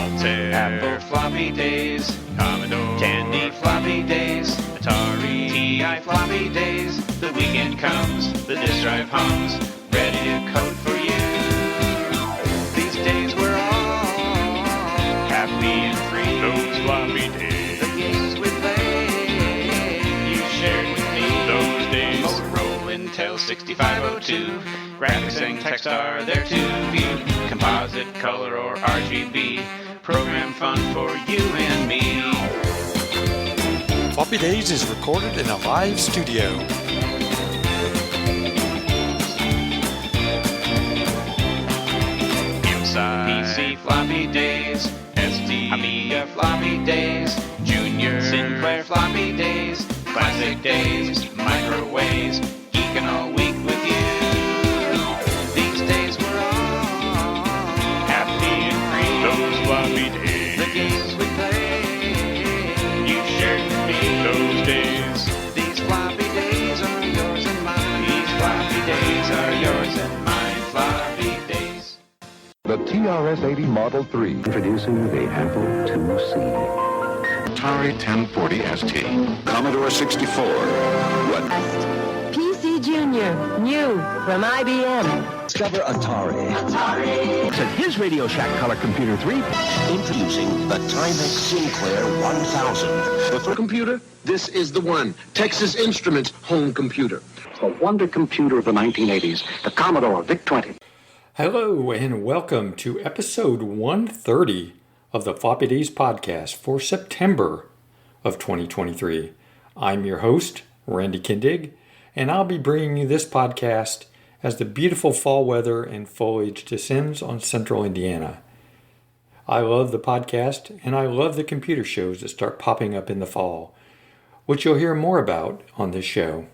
Altair, Apple Floppy Days, Commodore, Candy Floppy Days, Atari, TI Floppy Days. The weekend comes, the disk drive hums, ready to code for you. These days we're all happy and free. Those floppy days, the games we played, you shared with me. Those days, Motorola, Intel 6502, graphics and text are there to view. Composite, color, or RGB, program fun for you and me. Floppy Days is recorded in a live studio. Inside PC Floppy Days, ST Amiga Floppy Days, Junior Sinclair Floppy Days, Classic Days, Microwaves, geeking all week with you. These days we're all happy and free. Those floppy days, the games we play, you shared with me. Those days, these floppy days are yours and mine. These floppy days are yours and mine. Floppy days. The TRS-80 Model 3. Introducing the Apple IIc. Atari 1040 ST. Commodore 64. PC Junior, new from IBM. Discover Atari. At his Radio Shack Color Computer 3, Introducing the Timex Sinclair 1000. For computer, this is the one. Texas Instruments home computer. a wonder computer of the 1980s, the Commodore VIC-20. Hello and welcome to episode 130 of the Floppy Days Podcast for September of 2023. I'm your host, Randy Kindig, and I'll be bringing you this podcast as the beautiful fall weather and foliage descends on central Indiana. I love the podcast and I love the computer shows that start popping up in the fall, which you'll hear more about on this show.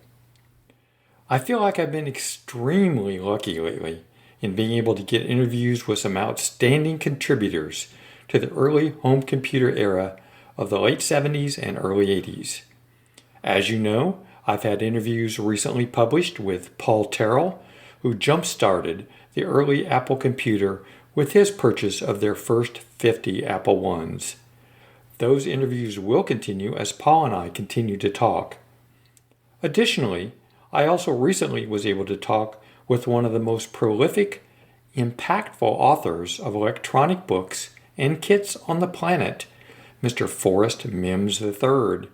I feel like I've been extremely lucky lately in being able to get interviews with some outstanding contributors to the early home computer era of the late 70s and early 80s. As you know, I've had interviews recently published with Paul Terrell, who jump-started the early Apple computer with his purchase of their first 50 Apple I's. Those interviews will continue as Paul and I continue to talk. Additionally, I also recently was able to talk with one of the most prolific, impactful authors of electronic books and kits on the planet, Mr. Forrest Mims III.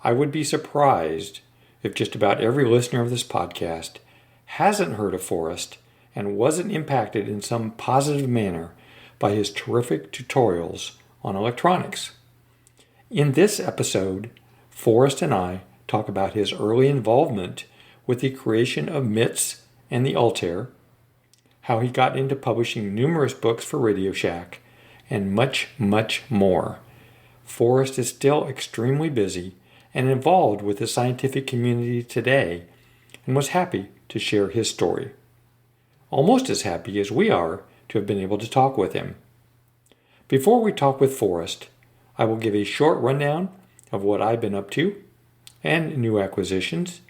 I would be surprised if just about every listener of this podcast hasn't heard of Forrest and wasn't impacted in some positive manner by his terrific tutorials on electronics. In this episode, Forrest and I talk about his early involvement with the creation of MITS and the Altair, how he got into publishing numerous books for Radio Shack, and much, much more. Forrest is still extremely busy and involved with the scientific community today and was happy to share his story. Almost as happy as we are to have been able to talk with him. Before we talk with Forrest, I will give a short rundown of what I've been up to and new acquisitions,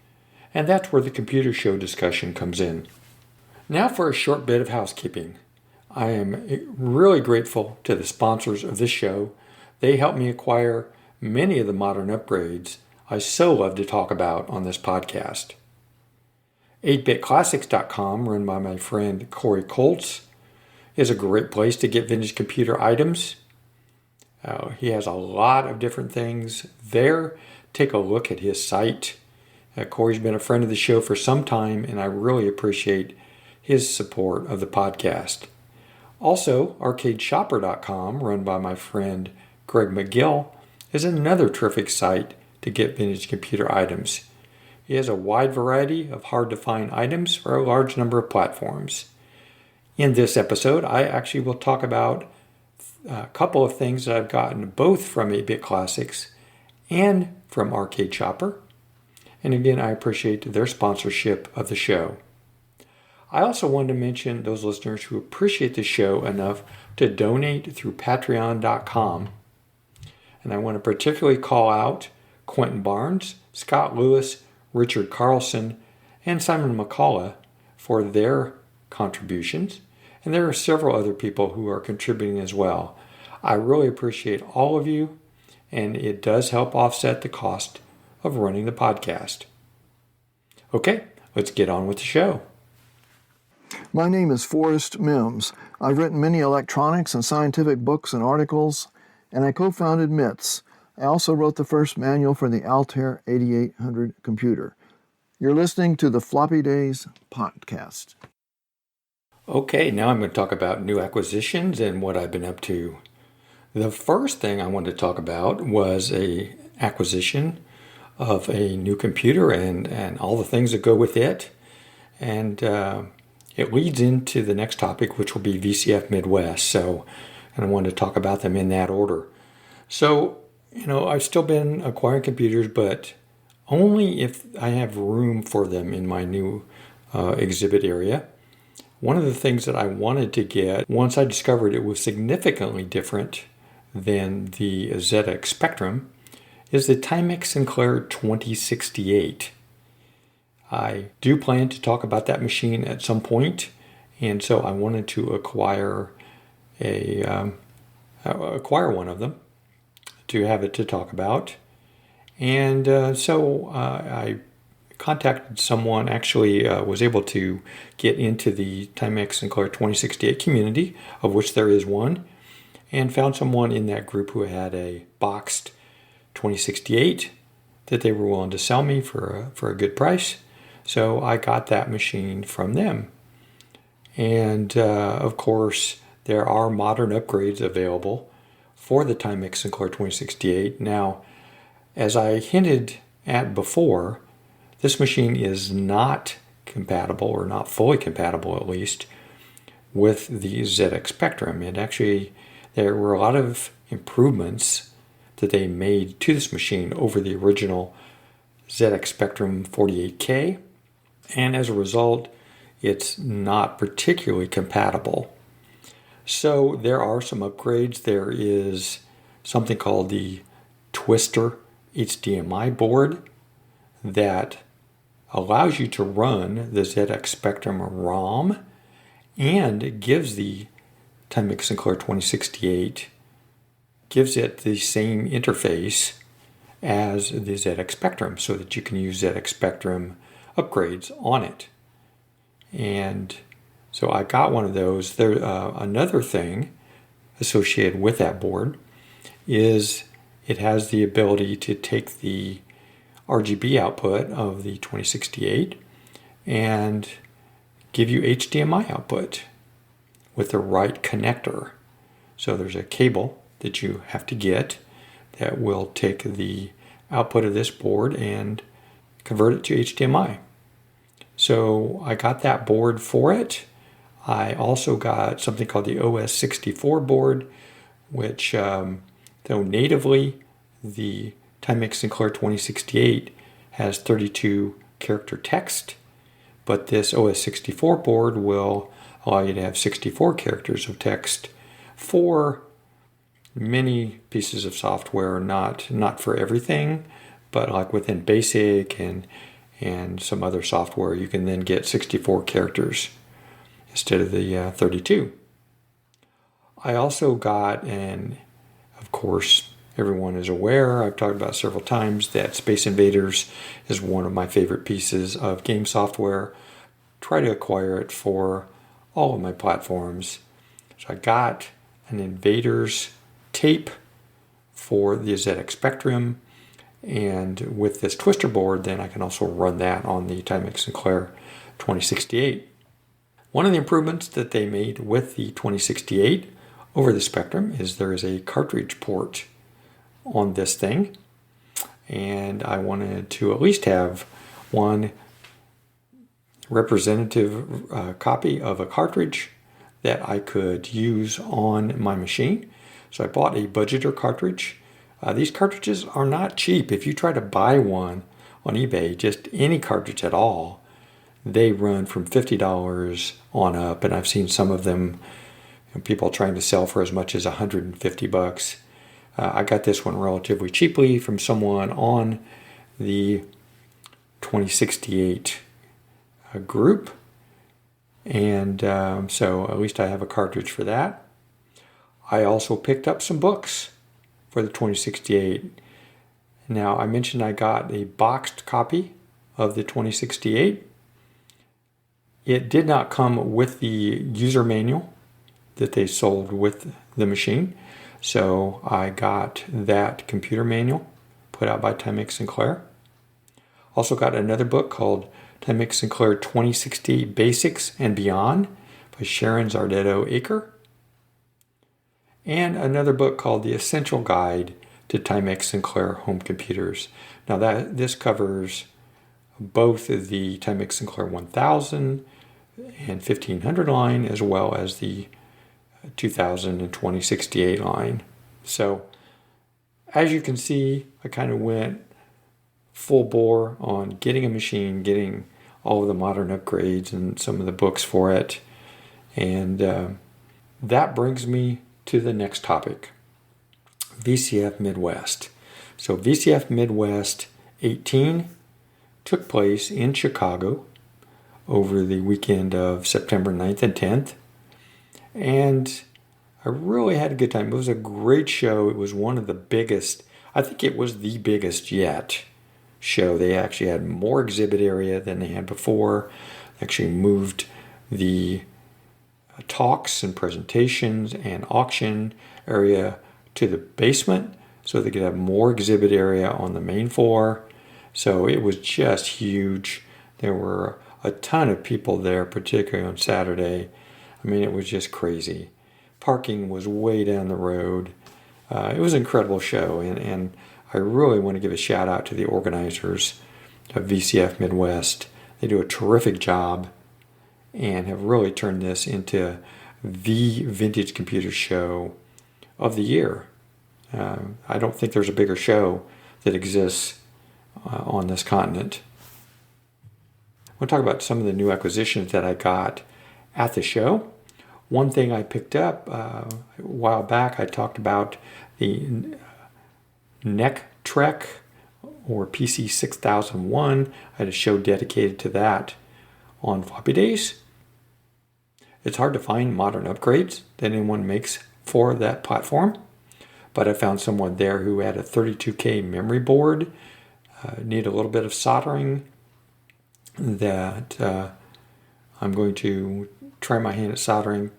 and that's where the computer show discussion comes in. Now for a short bit of housekeeping. I am really grateful to the sponsors of this show. They helped me acquire many of the modern upgrades I so love to talk about on this podcast. 8bitclassics.com, run by my friend Corey Colts, is a great place to get vintage computer items. He has a lot of different things there. Take a look at his site. Corey's been a friend of the show for some time, and I really appreciate his support of the podcast. Also, arcadeshopper.com, run by my friend Greg McGill, is another terrific site to get vintage computer items. He has a wide variety of hard-to-find items for a large number of platforms. In this episode, I actually will talk about a couple of things that I've gotten both from 8-Bit Classics and from Arcade Shopper. And again, I appreciate their sponsorship of the show. I also wanted to mention those listeners who appreciate the show enough to donate through patreon.com. And I want to particularly call out Quentin Barnes, Scott Lewis, Richard Carlson, and Simon McCullough for their contributions. And there are several other people who are contributing as well. I really appreciate all of you, and it does help offset the cost of running the podcast. Okay, let's get on with the show. My name is Forrest Mims. I've written many electronics and scientific books and articles, and I co-founded MITS. I also wrote the first manual for the Altair 8800 computer. You're listening to the Floppy Days Podcast. Okay, now I'm going to talk about new acquisitions and what I've been up to. The first thing I wanted to talk about was a acquisition of a new computer and all the things that go with it. And it leads into the next topic, which will be VCF Midwest. And I wanted to talk about them in that order. So, I've still been acquiring computers, but only if I have room for them in my new exhibit area. One of the things that I wanted to get, once I discovered it was significantly different than the ZX Spectrum, is the Timex Sinclair 2068. I do plan to talk about that machine at some point, and so I wanted to acquire one of them to have it to talk about. And so I contacted someone, actually was able to get into the Timex Sinclair 2068 community, of which there is one, and found someone in that group who had a boxed 2068 that they were willing to sell me for a good price. So I got that machine from them. And of course, there are modern upgrades available for the Timex Sinclair 2068. Now, as I hinted at before, this machine is not compatible, or not fully compatible at least, with the ZX Spectrum. And actually, there were a lot of improvements that they made to this machine over the original ZX Spectrum 48K. And as a result, it's not particularly compatible. So there are some upgrades. There is something called the Twister HDMI board that allows you to run the ZX Spectrum ROM and gives the Timex Sinclair 2068, gives it the same interface as the ZX Spectrum so that you can use ZX Spectrum upgrades on it. And so I got one of those. There, another thing associated with that board is it has the ability to take the RGB output of the 2068 and give you HDMI output with the right connector. So there's a cable that you have to get that will take the output of this board and convert it to HDMI. So I got that board for it. I also got something called the OS64 board, which though natively the Timex Sinclair 2068 has 32 character text, but this OS64 board will allow you to have 64 characters of text for many pieces of software, not for everything, but like within BASIC and some other software, you can then get 64 characters instead of the 32. I also got, and of course everyone is aware, I've talked about several times, that Space Invaders is one of my favorite pieces of game software. Try to acquire it for all of my platforms. So I got an Invaders tape for the ZX Spectrum, and with this twister board, then I can also run that on the Timex Sinclair 2068. One of the improvements that they made with the 2068 over the Spectrum is there is a cartridge port on this thing, and I wanted to at least have one representative copy of a cartridge that I could use on my machine. So I bought a budgeter cartridge. These cartridges are not cheap. If you try to buy one on eBay, just any cartridge at all, they run from $50 on up, and I've seen some of them, people trying to sell for as much as $150. I got this one relatively cheaply from someone on the 2068 group, and so at least I have a cartridge for that. I also picked up some books for the 2068. Now, I mentioned I got a boxed copy of the 2068. It did not come with the user manual that they sold with the machine. So I got that computer manual put out by Timex Sinclair. Also got another book called Timex Sinclair 2068 Basics and Beyond by Sharon Zardetto-Aker. And another book called The Essential Guide to Timex Sinclair Home Computers. Now this covers both the Timex Sinclair 1000 and 1500 line as well as the 2000 and 2068 line. So as you can see, I kind of went full bore on getting a machine, getting all of the modern upgrades and some of the books for it. And that brings me to the next topic, VCF Midwest. So VCF Midwest 18 took place in Chicago over the weekend of September 9th and 10th. And I really had a good time. It was a great show. It was one of the biggest, I think it was the biggest yet show. They actually had more exhibit area than they had before. They actually moved the talks and presentations and auction area to the basement so they could have more exhibit area on the main floor. So it was just huge. There were a ton of people there, particularly on Saturday. I mean, it was just crazy. Parking was way down the road. It was an incredible show, and I really want to give a shout out to the organizers of VCF Midwest. They do a terrific job and have really turned this into the vintage computer show of the year. I don't think there's a bigger show that exists on this continent. I want to talk about some of the new acquisitions that I got at the show. One thing I picked up a while back, I talked about the Neck Trek or PC 6001. I had a show dedicated to that on Floppy Days. It's hard to find modern upgrades that anyone makes for that platform, but I found someone there who had a 32K memory board, need a little bit of soldering, that I'm going to try my hand at soldering,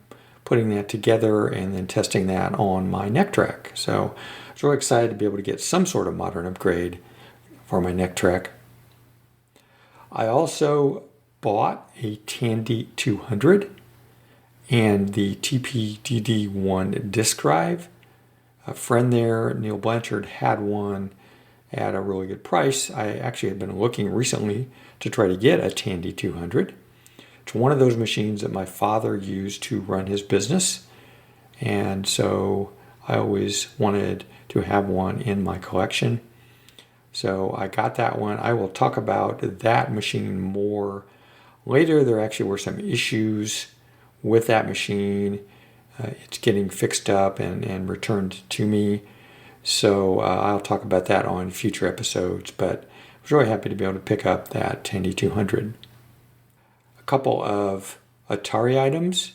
putting that together, and then testing that on my neck track. So I was really excited to be able to get some sort of modern upgrade for my neck track. I also bought a Tandy 200 and the TPDD1 disk drive. A friend there, Neil Blanchard, had one at a really good price. I actually had been looking recently to try to get a Tandy 200. It's one of those machines that my father used to run his business, and so I always wanted to have one in my collection. So I got that one. I will talk about that machine more later. There actually were some issues with that machine. It's getting fixed up and returned to me. So I'll talk about that on future episodes, but I was really happy to be able to pick up that Tandy 200. A couple of Atari items.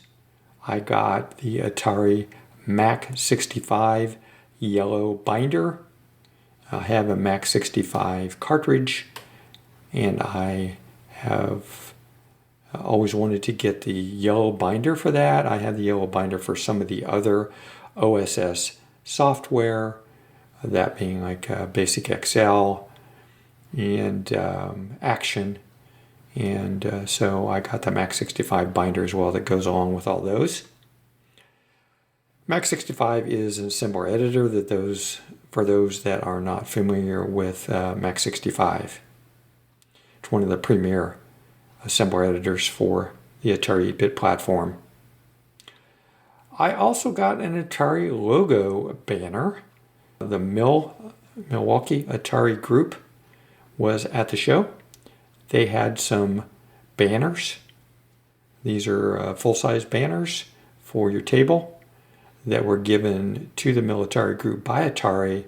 I got the Atari Mac 65 yellow binder. I have a Mac 65 cartridge, and I have always wanted to get the yellow binder for that. I have the yellow binder for some of the other OSS software, that being like Basic Excel and Action. And so I got the Mac 65 binder as well that goes along with all those. Mac 65 is an assembler editor for those that are not familiar with Mac 65. It's one of the premier assembler editors for the Atari 8-bit platform. I also got an Atari logo banner. The Milwaukee Atari group was at the show. They had some banners. These are full-size banners for your table that were given to the military group by Atari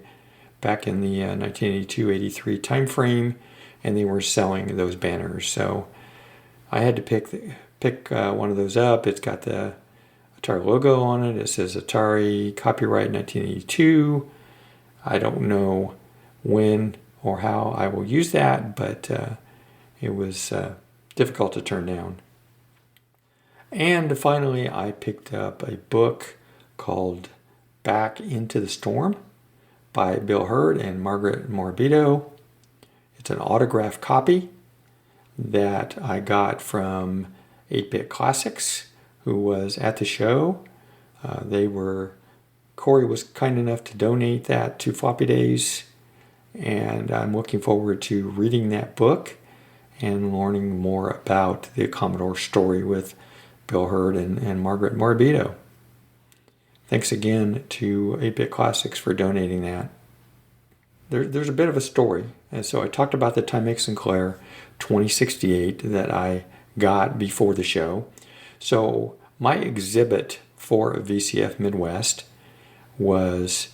back in the 1982-83 time frame, and they were selling those banners. So I had to pick one of those up. It's got the Atari logo on it. It says Atari, copyright 1982. I don't know when or how I will use that, but it was difficult to turn down. And finally, I picked up a book called Back Into the Storm by Bill Hurd and Margaret Morabito. It's an autographed copy that I got from 8-Bit Classics, who was at the show. Corey was kind enough to donate that to Floppy Days, and I'm looking forward to reading that book and learning more about the Commodore story with Bill Hurd and Margaret Morabito. Thanks again to 8-Bit Classics for donating that. There's a bit of a story. And so I talked about the Timex Sinclair 2068 that I got before the show. So my exhibit for VCF Midwest was,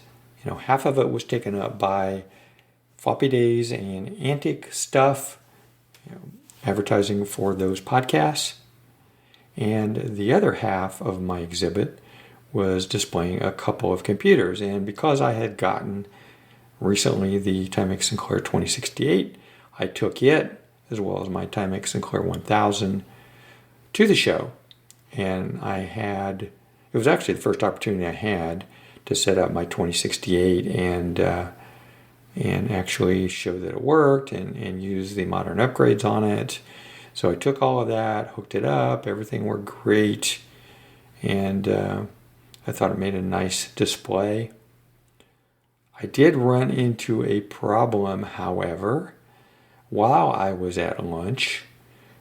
half of it was taken up by Floppy Days and antique stuff, advertising for those podcasts. And the other half of my exhibit was displaying a couple of computers. And because I had gotten recently the Timex Sinclair 2068, I took it, as well as my Timex Sinclair 1000, to the show. And it was actually the first opportunity I had to set up my 2068 and actually show that it worked and use the modern upgrades on it. So I took all of that, hooked it up, everything worked great, and I thought it made a nice display. I did run into a problem, however, while I was at lunch.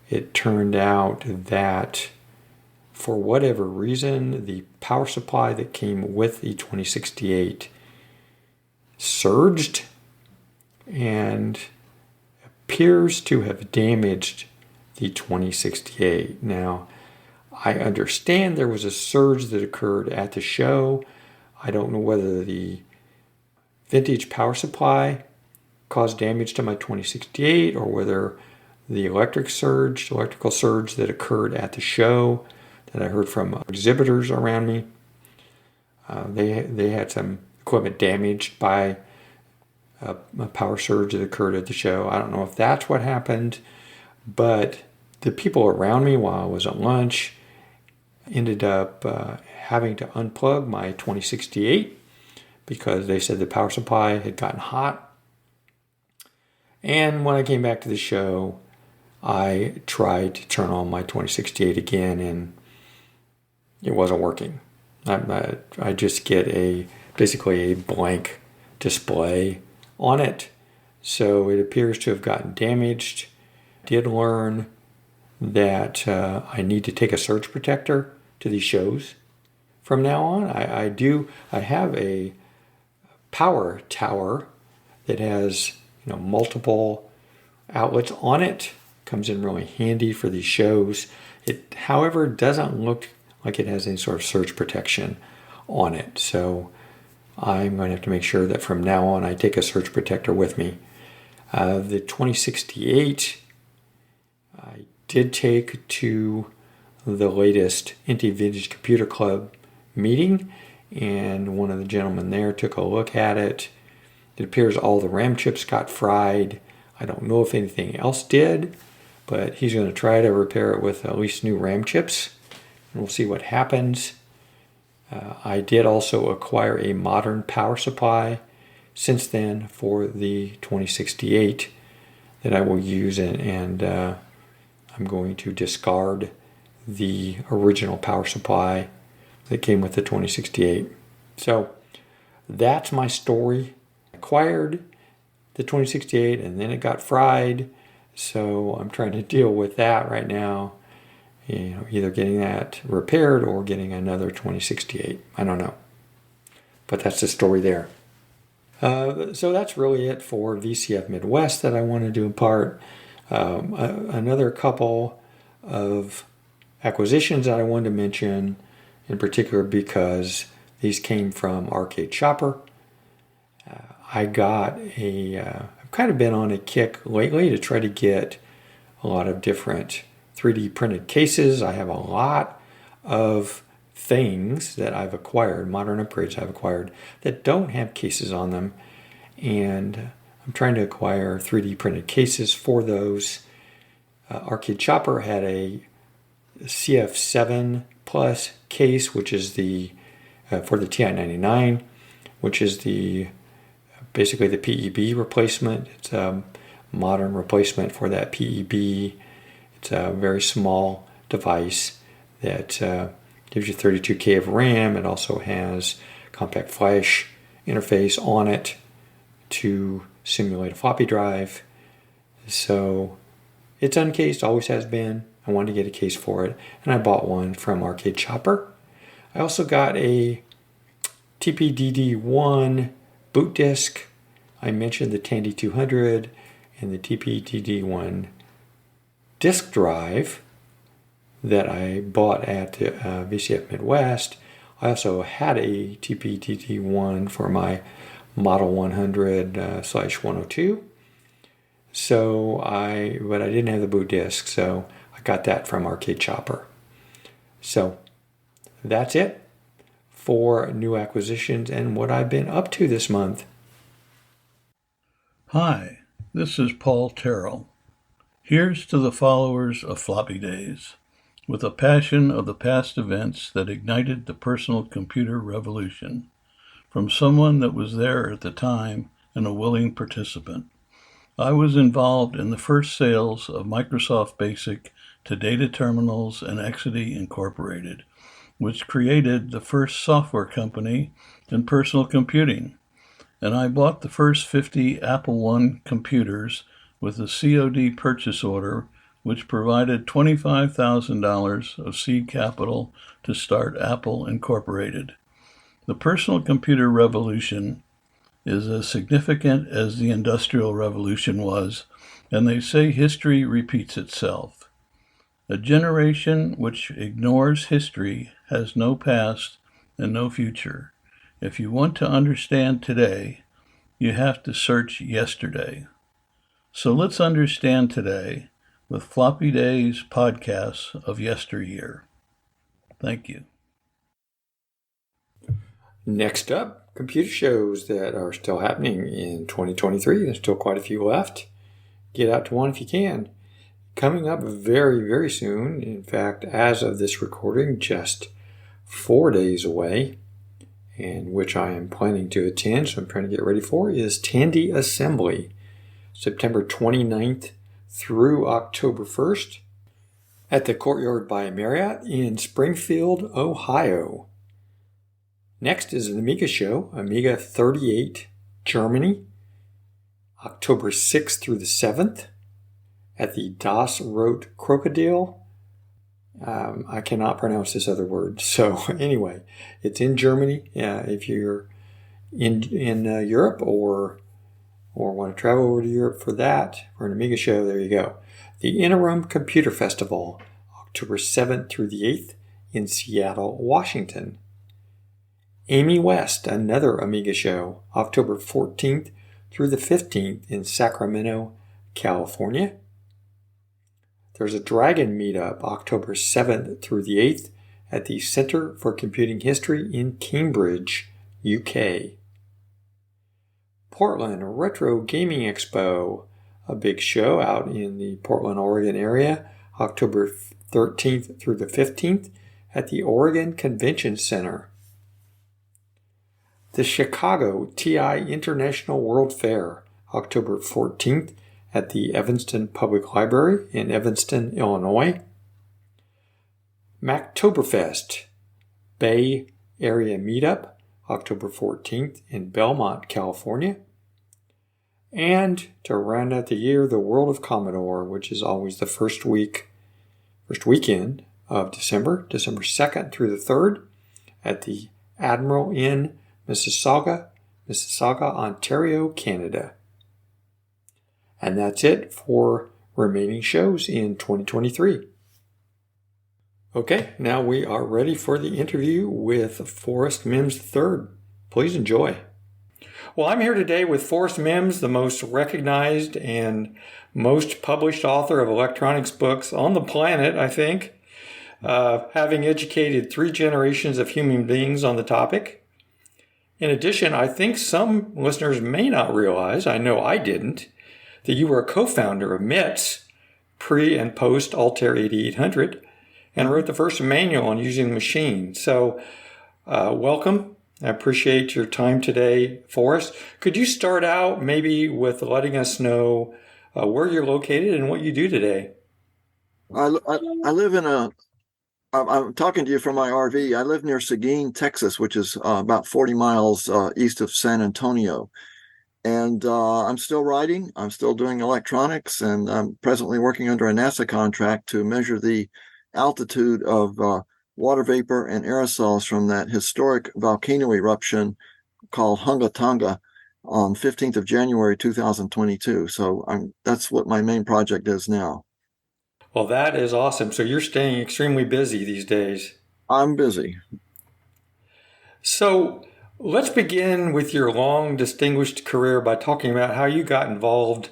It turned out that for whatever reason, the power supply that came with the 2068 surged and appears to have damaged the 2068. Now, I understand there was a surge that occurred at the show. I don't know whether the vintage power supply caused damage to my 2068 or whether the electrical surge that occurred at the show that I heard from exhibitors around me. They had some equipment damaged by a power surge that occurred at the show. I don't know if that's what happened, but the people around me while I was at lunch ended up having to unplug my 2068 because they said the power supply had gotten hot. And when I came back to the show, I tried to turn on my 2068 again, and it wasn't working. I just get basically a blank display on it. So it appears to have gotten damaged. Did learn that I need to take a surge protector to these shows from now on. I have a power tower that has multiple outlets on it. Comes in really handy for these shows. It, however, doesn't look like it has any sort of surge protection on it. So I'm going to have to make sure that from now on I take a surge protector with me. The 2068 I did take to the latest Inti Vintage Computer Club meeting, and one of the gentlemen there took a look at it. It appears all the RAM chips got fried. I don't know if anything else did, but he's going to try to repair it with at least new RAM chips, and we'll see what happens. I did also acquire a modern power supply since then for the 2068 that I will use, and I'm going to discard the original power supply that came with the 2068. So that's my story. I acquired the 2068 and then it got fried, so I'm trying to deal with that right now. Either getting that repaired or getting another 2068. I don't know. But that's the story there. So that's really it for VCF Midwest that I wanted to impart. Another couple of acquisitions that I wanted to mention, in particular because these came from Arcade Shopper. I've kind of been on a kick lately to try to get a lot of different 3D printed cases. I have a lot of things that I've acquired, modern upgrades I've acquired, that don't have cases on them. And I'm trying to acquire 3D printed cases for those. Arcade Chopper had a CF7 Plus case, which is the for the TI-99, which is basically the PEB replacement. It's a modern replacement for that PEB. It's a very small device that gives you 32K of RAM. It also has compact flash interface on it to simulate a floppy drive. So it's uncased, always has been. I wanted to get a case for it, and I bought one from Arcade Chopper. I also got a TPDD1 boot disk. I mentioned the Tandy 200 and the TPDD1 disk drive that I bought at VCF Midwest. I also had a TPDD1 for my Model 100/102. But I didn't have the boot disk, so I got that from Arcade Chopper. So that's it for new acquisitions and what I've been up to this month. Hi, this is Paul Terrell. Here's to the followers of Floppy Days, with a passion of the past events that ignited the personal computer revolution, from someone that was there at the time and a willing participant. I was involved in the first sales of Microsoft Basic to Data Terminals and Exidy Incorporated, which created the first software company in personal computing. And I bought the first 50 Apple I computers with a COD purchase order, which provided $25,000 of seed capital to start Apple Incorporated. The personal computer revolution is as significant as the Industrial Revolution was, and they say history repeats itself. A generation which ignores history has no past and no future. If you want to understand today, you have to search yesterday. So let's understand today with Floppy Days podcasts of yesteryear. Thank you. Next up, computer shows that are still happening in 2023. There's still quite a few left. Get out to one if you can. Coming up very, very soon, in fact, as of this recording, just 4 days away, and which I am planning to attend, so I'm trying to get ready for, is Tandy Assembly, September 29th through October 1st at the Courtyard by Marriott in Springfield, Ohio. Next is an Amiga show, Amiga 38, Germany, October 6th through the 7th at the Das Rote Krokodil. I cannot pronounce this other word. So anyway, it's in Germany. If you're in Europe or want to travel over to Europe for an Amiga show, there you go. The Interim Computer Festival, October 7th through the 8th in Seattle, Washington. Amy West, another Amiga show, October 14th through the 15th in Sacramento, California. There's a Dragon meetup, October 7th through the 8th at the Center for Computing History in Cambridge, UK. Portland Retro Gaming Expo, a big show out in the Portland, Oregon area, October 13th through the 15th at the Oregon Convention Center. The Chicago TI International World Fair, October 14th at the Evanston Public Library in Evanston, Illinois. Mactoberfest Bay Area Meetup, October 14th in Belmont, California. And to round out the year, the World of Commodore, which is always the first weekend of December 2nd through the 3rd at the Admiral Inn, Mississauga, Ontario, Canada. And that's it for remaining shows in 2023. Okay, now we are ready for the interview with Forrest Mims III. Please enjoy. Well, I'm here today with Forrest Mims, the most recognized and most published author of electronics books on the planet, I think. having educated 3 generations of human beings on the topic. In addition, I think some listeners may not realize, I know I didn't, that you were a co-founder of MITS, pre and post Altair 8800, and wrote the first manual on using the machine. So welcome. I appreciate your time today, Forrest. Could you start out maybe with letting us know where you're located and what you do today? I live I'm talking to you from my RV. I live near Seguin, Texas, which is about 40 miles east of San Antonio. And I'm still writing. I'm still doing electronics, and I'm presently working under a NASA contract to measure the altitude of water vapor and aerosols from that historic volcano eruption called Hunga Tonga on 15th of January 2022. So that's what my main project is now. Well, that is awesome. So you're staying extremely busy these days. I'm busy. So let's begin with your long, distinguished career by talking about how you got involved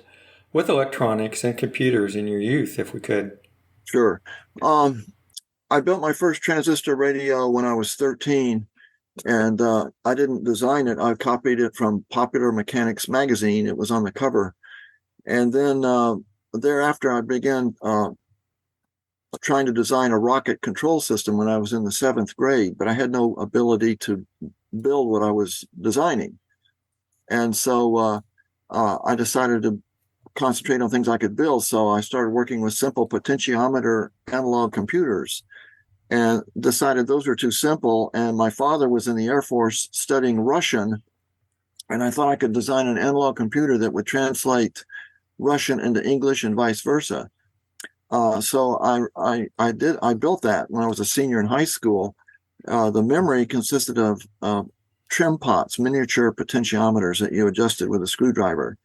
with electronics and computers in your youth, if we could. Sure. I built my first transistor radio when I was 13, and I didn't design it. I copied it from Popular Mechanics magazine. It was on the cover. And then thereafter, I began trying to design a rocket control system when I was in the 7th grade, but I had no ability to build what I was designing. And so I decided to concentrate on things I could build. So I started working with simple potentiometer analog computers and decided those were too simple. And my father was in the Air Force studying Russian, and I thought I could design an analog computer that would translate Russian into English and vice versa. So I built that when I was a senior in high school. The memory consisted of trim pots, miniature potentiometers that you adjusted with a screwdriver.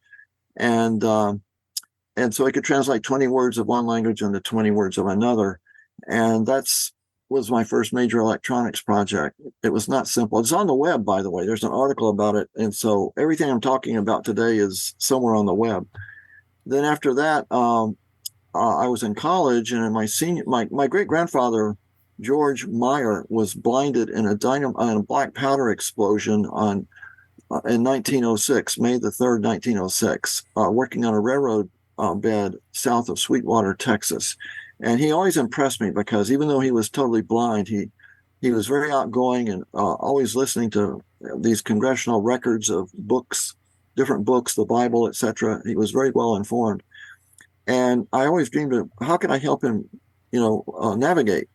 And so I could translate 20 words of one language into 20 words of another. And was my first major electronics project. It was not simple. It's on the web, by the way. There's an article about it. And so everything I'm talking about today is somewhere on the web. Then after that, I was in college, and my great-grandfather, George Meyer, was blinded in a black powder explosion in 1906, May the 3rd, 1906, working on a railroad bed south of Sweetwater, Texas. And he always impressed me because even though he was totally blind, he was very outgoing and always listening to these congressional records of books, different books, the Bible, etc. He was very well informed. And I always dreamed of how can I help him, navigate.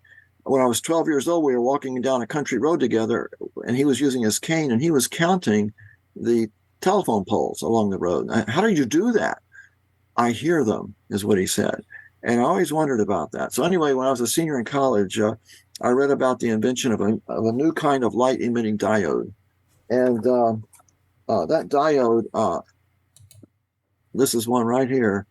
When I was 12 years old, we were walking down a country road together, and he was using his cane, and he was counting the telephone poles along the road. How do you do that? I hear them, is what he said. And I always wondered about that. So anyway, when I was a senior in college, I read about the invention of a new kind of light-emitting diode. And that diode, this is one right here,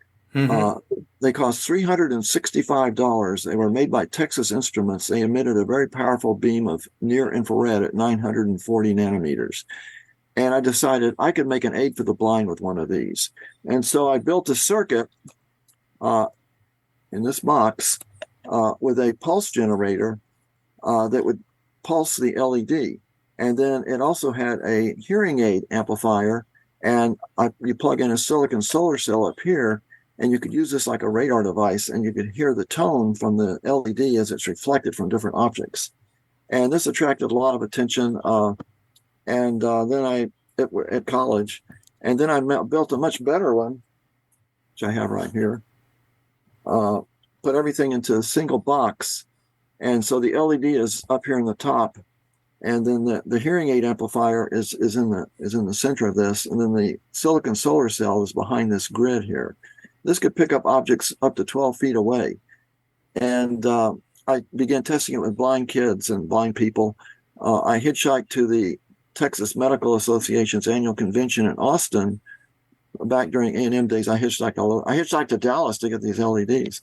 they cost $365. They were made by Texas Instruments. They emitted a very powerful beam of near infrared at 940 nanometers. And I decided I could make an aid for the blind with one of these. And so I built a circuit in this box with a pulse generator that would pulse the LED. And then it also had a hearing aid amplifier. And you plug in a silicon solar cell up here, and you could use this like a radar device, and you could hear the tone from the LED as it's reflected from different objects. And this attracted a lot of attention. Then at college, and then I built a much better one, which I have right here. Put everything into a single box, and so the LED is up here in the top, and then the hearing aid amplifier is in the center of this, and then the silicon solar cell is behind this grid here. This could pick up objects up to 12 feet away. And I began testing it with blind kids and blind people. I hitchhiked to the Texas Medical Association's annual convention in Austin. Back during A&M days, I hitchhiked to Dallas to get these LEDs.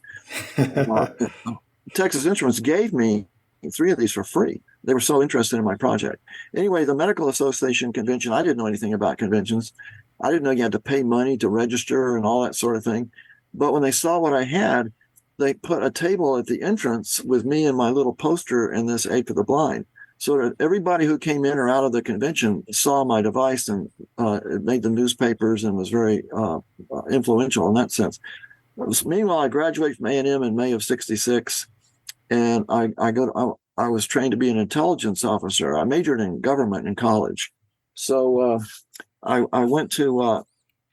Texas Instruments gave me 3 of these for free. They were so interested in my project. Anyway, the Medical Association convention, I didn't know anything about conventions. I didn't know you had to pay money to register and all that sort of thing. But when they saw what I had, they put a table at the entrance with me and my little poster and this Aid for the Blind. So that everybody who came in or out of the convention saw my device, and it made the newspapers and was very influential in that sense. Meanwhile, I graduated from A&M in May of '66, and I was trained to be an intelligence officer. I majored in government in college. So I went to,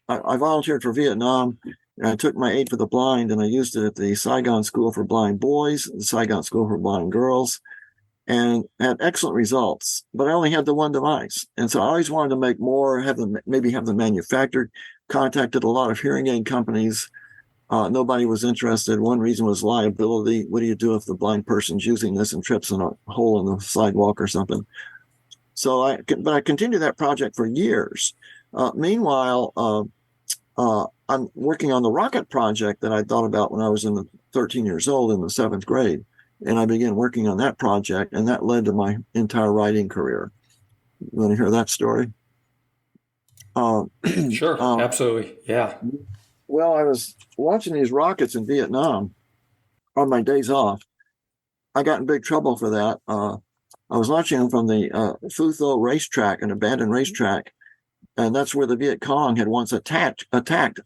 I volunteered for Vietnam, and I took my Aid for the Blind, and I used it at the Saigon School for Blind Boys, the Saigon School for Blind Girls, and had excellent results. But I only had the one device. And so I always wanted to make more, maybe have them manufactured, contacted a lot of hearing aid companies. Nobody was interested. One reason was liability. What do you do if the blind person's using this and trips in a hole in the sidewalk or something? So I continued that project for years. Meanwhile, I'm working on the rocket project that I thought about when I was 13 years old in the 7th grade. And I began working on that project, and that led to my entire writing career. You want to hear that story? Sure, absolutely. Yeah. Well, I was watching these rockets in Vietnam on my days off. I got in big trouble for that. I was watching them from the Phu Tho racetrack, an abandoned racetrack, and that's where the Viet Cong had once attacked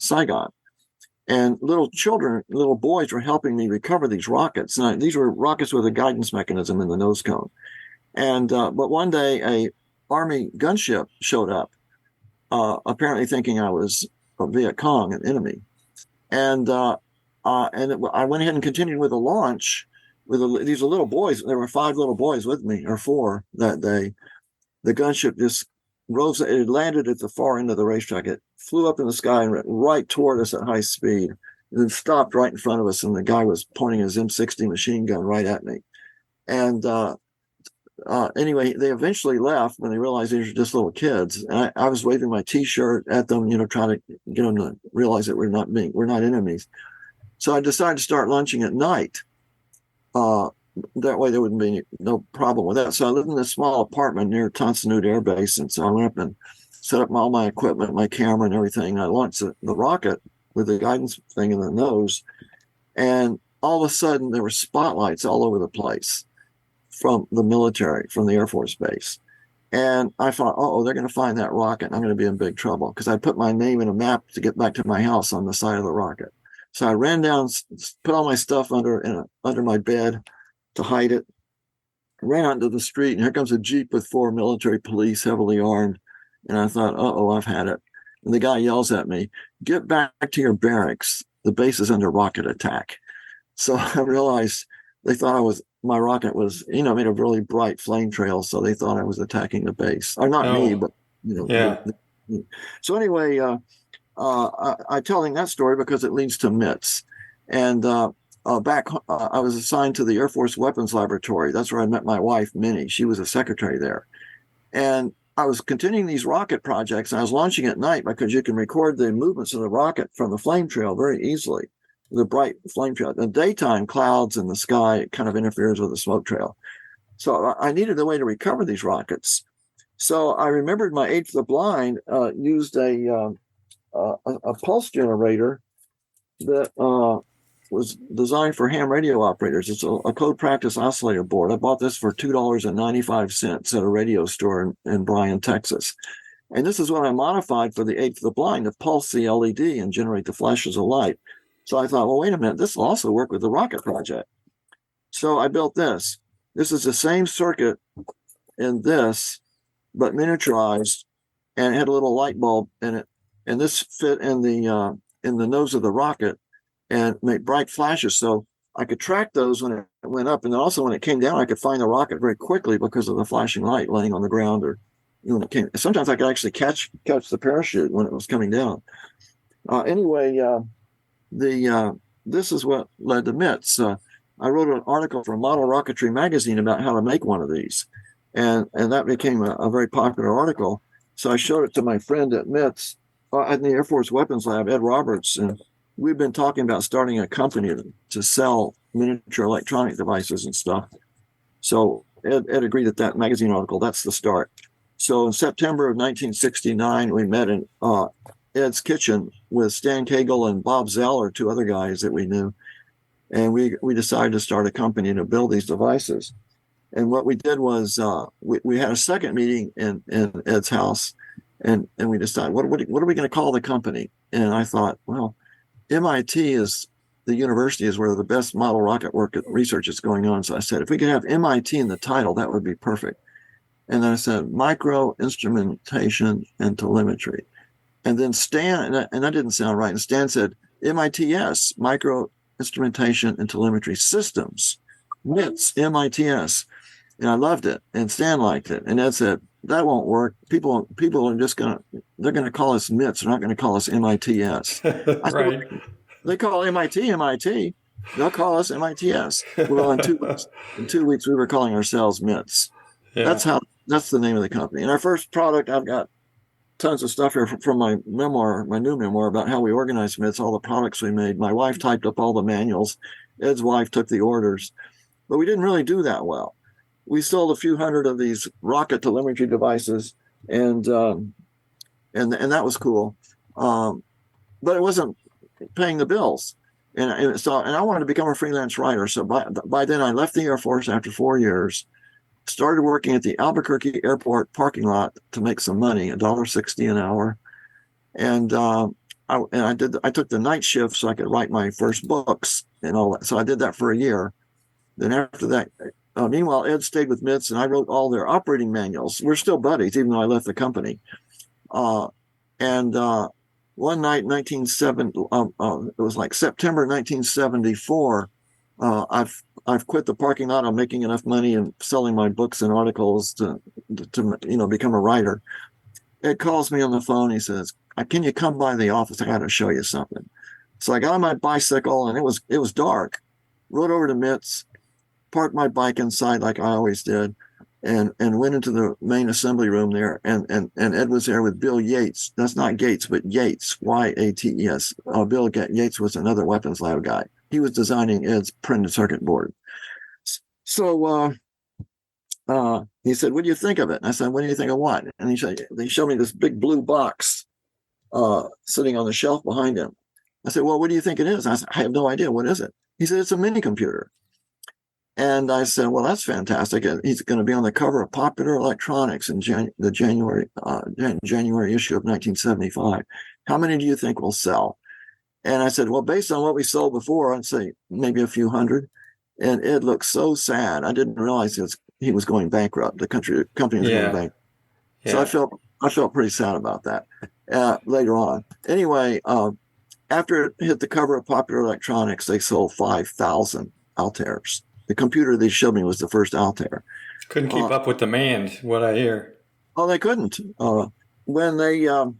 Saigon. And little boys were helping me recover these rockets. And these were rockets with a guidance mechanism in the nose cone. And but one day, a Army gunship showed up, apparently thinking I was a Viet Cong, an enemy. And I went ahead and continued with the launch with these little boys. There were 5 little boys with me, or 4 that day. The gunship just rose. It landed at the far end of the racetrack. It flew up in the sky and went right toward us at high speed, and then stopped right in front of us. And the guy was pointing his M60 machine gun right at me. And anyway, they eventually left when they realized these were just little kids. And I was waving my T-shirt at them, trying to get them to realize that we're not enemies. So I decided to start launching at night. That way there wouldn't be no problem with that. So I lived in this small apartment near Tan Son Nhut Air Base. And so I went up and set up all my equipment, my camera and everything. I launched the rocket with the guidance thing in the nose. And all of a sudden there were spotlights all over the place from the military, from the Air Force Base. And I thought, they're going to find that rocket. I'm going to be in big trouble, because I put my name in a map to get back to my house on the side of the rocket. So I ran down, put all my stuff under my bed to hide it, ran onto the street, and here comes a Jeep with 4 military police, heavily armed. And I thought, I've had it. And the guy yells at me, "Get back to your barracks. The base is under rocket attack." So I realized they thought my rocket was, made a really bright flame trail. So they thought I was attacking the base. Or not me, but, Yeah. So anyway, I'm telling that story because it leads to MITS. And I was assigned to the Air Force Weapons Laboratory. That's where I met my wife, Minnie. She was a secretary there. And I was continuing these rocket projects, and I was launching at night because you can record the movements of the rocket from the flame trail very easily, the bright flame trail. In the daytime, clouds in the sky, it kind of interferes with the smoke trail. So I needed a way to recover these rockets. So I remembered my Aid for the Blind used a pulse generator that was designed for ham radio operators. It's a code practice oscillator board. I bought this for $2.95 at a radio store in Bryan, Texas. And this is what I modified for the Aid for the Blind to pulse the LED and generate the flashes of light. So I thought, well, wait a minute, this will also work with the rocket project. So I built this. This is the same circuit in this, but miniaturized, and it had a little light bulb in it. And this fit in the nose of the rocket and make bright flashes. So I could track those when it went up. And then also when it came down, I could find the rocket very quickly because of the flashing light laying on the ground, or when it came. Sometimes I could actually catch the parachute when it was coming down. Anyway, this is what led to MITS. I wrote an article for Model Rocketry magazine about how to make one of these. And that became a very popular article. So I showed it to my friend at MITS, at the Air Force Weapons Lab, Ed Roberts, and we've been talking about starting a company to sell miniature electronic devices and stuff. So Ed agreed at that magazine article. That's the start. So in September of 1969, we met in Ed's kitchen with Stan Cagle and Bob Zeller, 2 other guys that we knew. And we decided to start a company to build these devices. And what we did was we had a second meeting in Ed's house, and we decided what are we going to call the company? And I thought, well, MIT is the university is where the best model rocket work research is going on. So I said, if we could have MIT in the title, that would be perfect. And then I said, micro instrumentation and telemetry. And then Stan, and that didn't sound right. And Stan said, MITS, micro instrumentation and telemetry systems, MITS, MITS. And I loved it. And Stan liked it. And Ed said, that won't work. People are just they're going to call us MITS. They're not going to call us MITS. Right. They call MIT MIT. They'll call us MITS. Well, in 2 weeks, we were calling ourselves MITS. Yeah. That's the name of the company. And our first product, I've got tons of stuff here from my new memoir about how we organized MITS, all the products we made. My wife typed up all the manuals. Ed's wife took the orders. But we didn't really do that well. We sold a few hundred of these rocket telemetry devices, and that was cool. But it wasn't paying the bills. And I wanted to become a freelance writer. So by then I left the Air Force after 4 years, started working at the Albuquerque airport parking lot to make some money, $1.60 an hour. And I took the night shift so I could write my first books and all that. So I did that for a year. Then after that, meanwhile, Ed stayed with MITS and I wrote all their operating manuals. We're still buddies, even though I left the company. One night, it was like September 1974. I've quit the parking lot. I'm making enough money and selling my books and articles to become a writer. Ed calls me on the phone. He says, "Can you come by the office? I got to show you something." So I got on my bicycle, and it was dark. Rode over to MITS, parked my bike inside like I always did, and went into the main assembly room there. And Ed was there with Bill Yates. That's not Gates, but Yates, Yates. Bill Yates was another weapons lab guy. He was designing Ed's printed circuit board. So he said, "What do you think of it?" And I said, "What do you think of what?" And they showed me this big blue box sitting on the shelf behind him. I said, "Well, what do you think it is?" And I said, "I have no idea. What is it?" He said, "It's a mini computer." And I said, "Well, that's fantastic. He's going to be on the cover of Popular Electronics in the January issue of 1975. How many do you think will sell?" And I said, "Well, based on what we sold before, I'd say maybe a few hundred." And Ed looked so sad. I didn't realize he was going bankrupt. The company was going bankrupt. Yeah. So I felt pretty sad about that later on. Anyway, after it hit the cover of Popular Electronics, they sold 5,000 Altairs. The computer they showed me was the first Altair. Couldn't keep up with demand, what I hear. Oh, they couldn't. When they a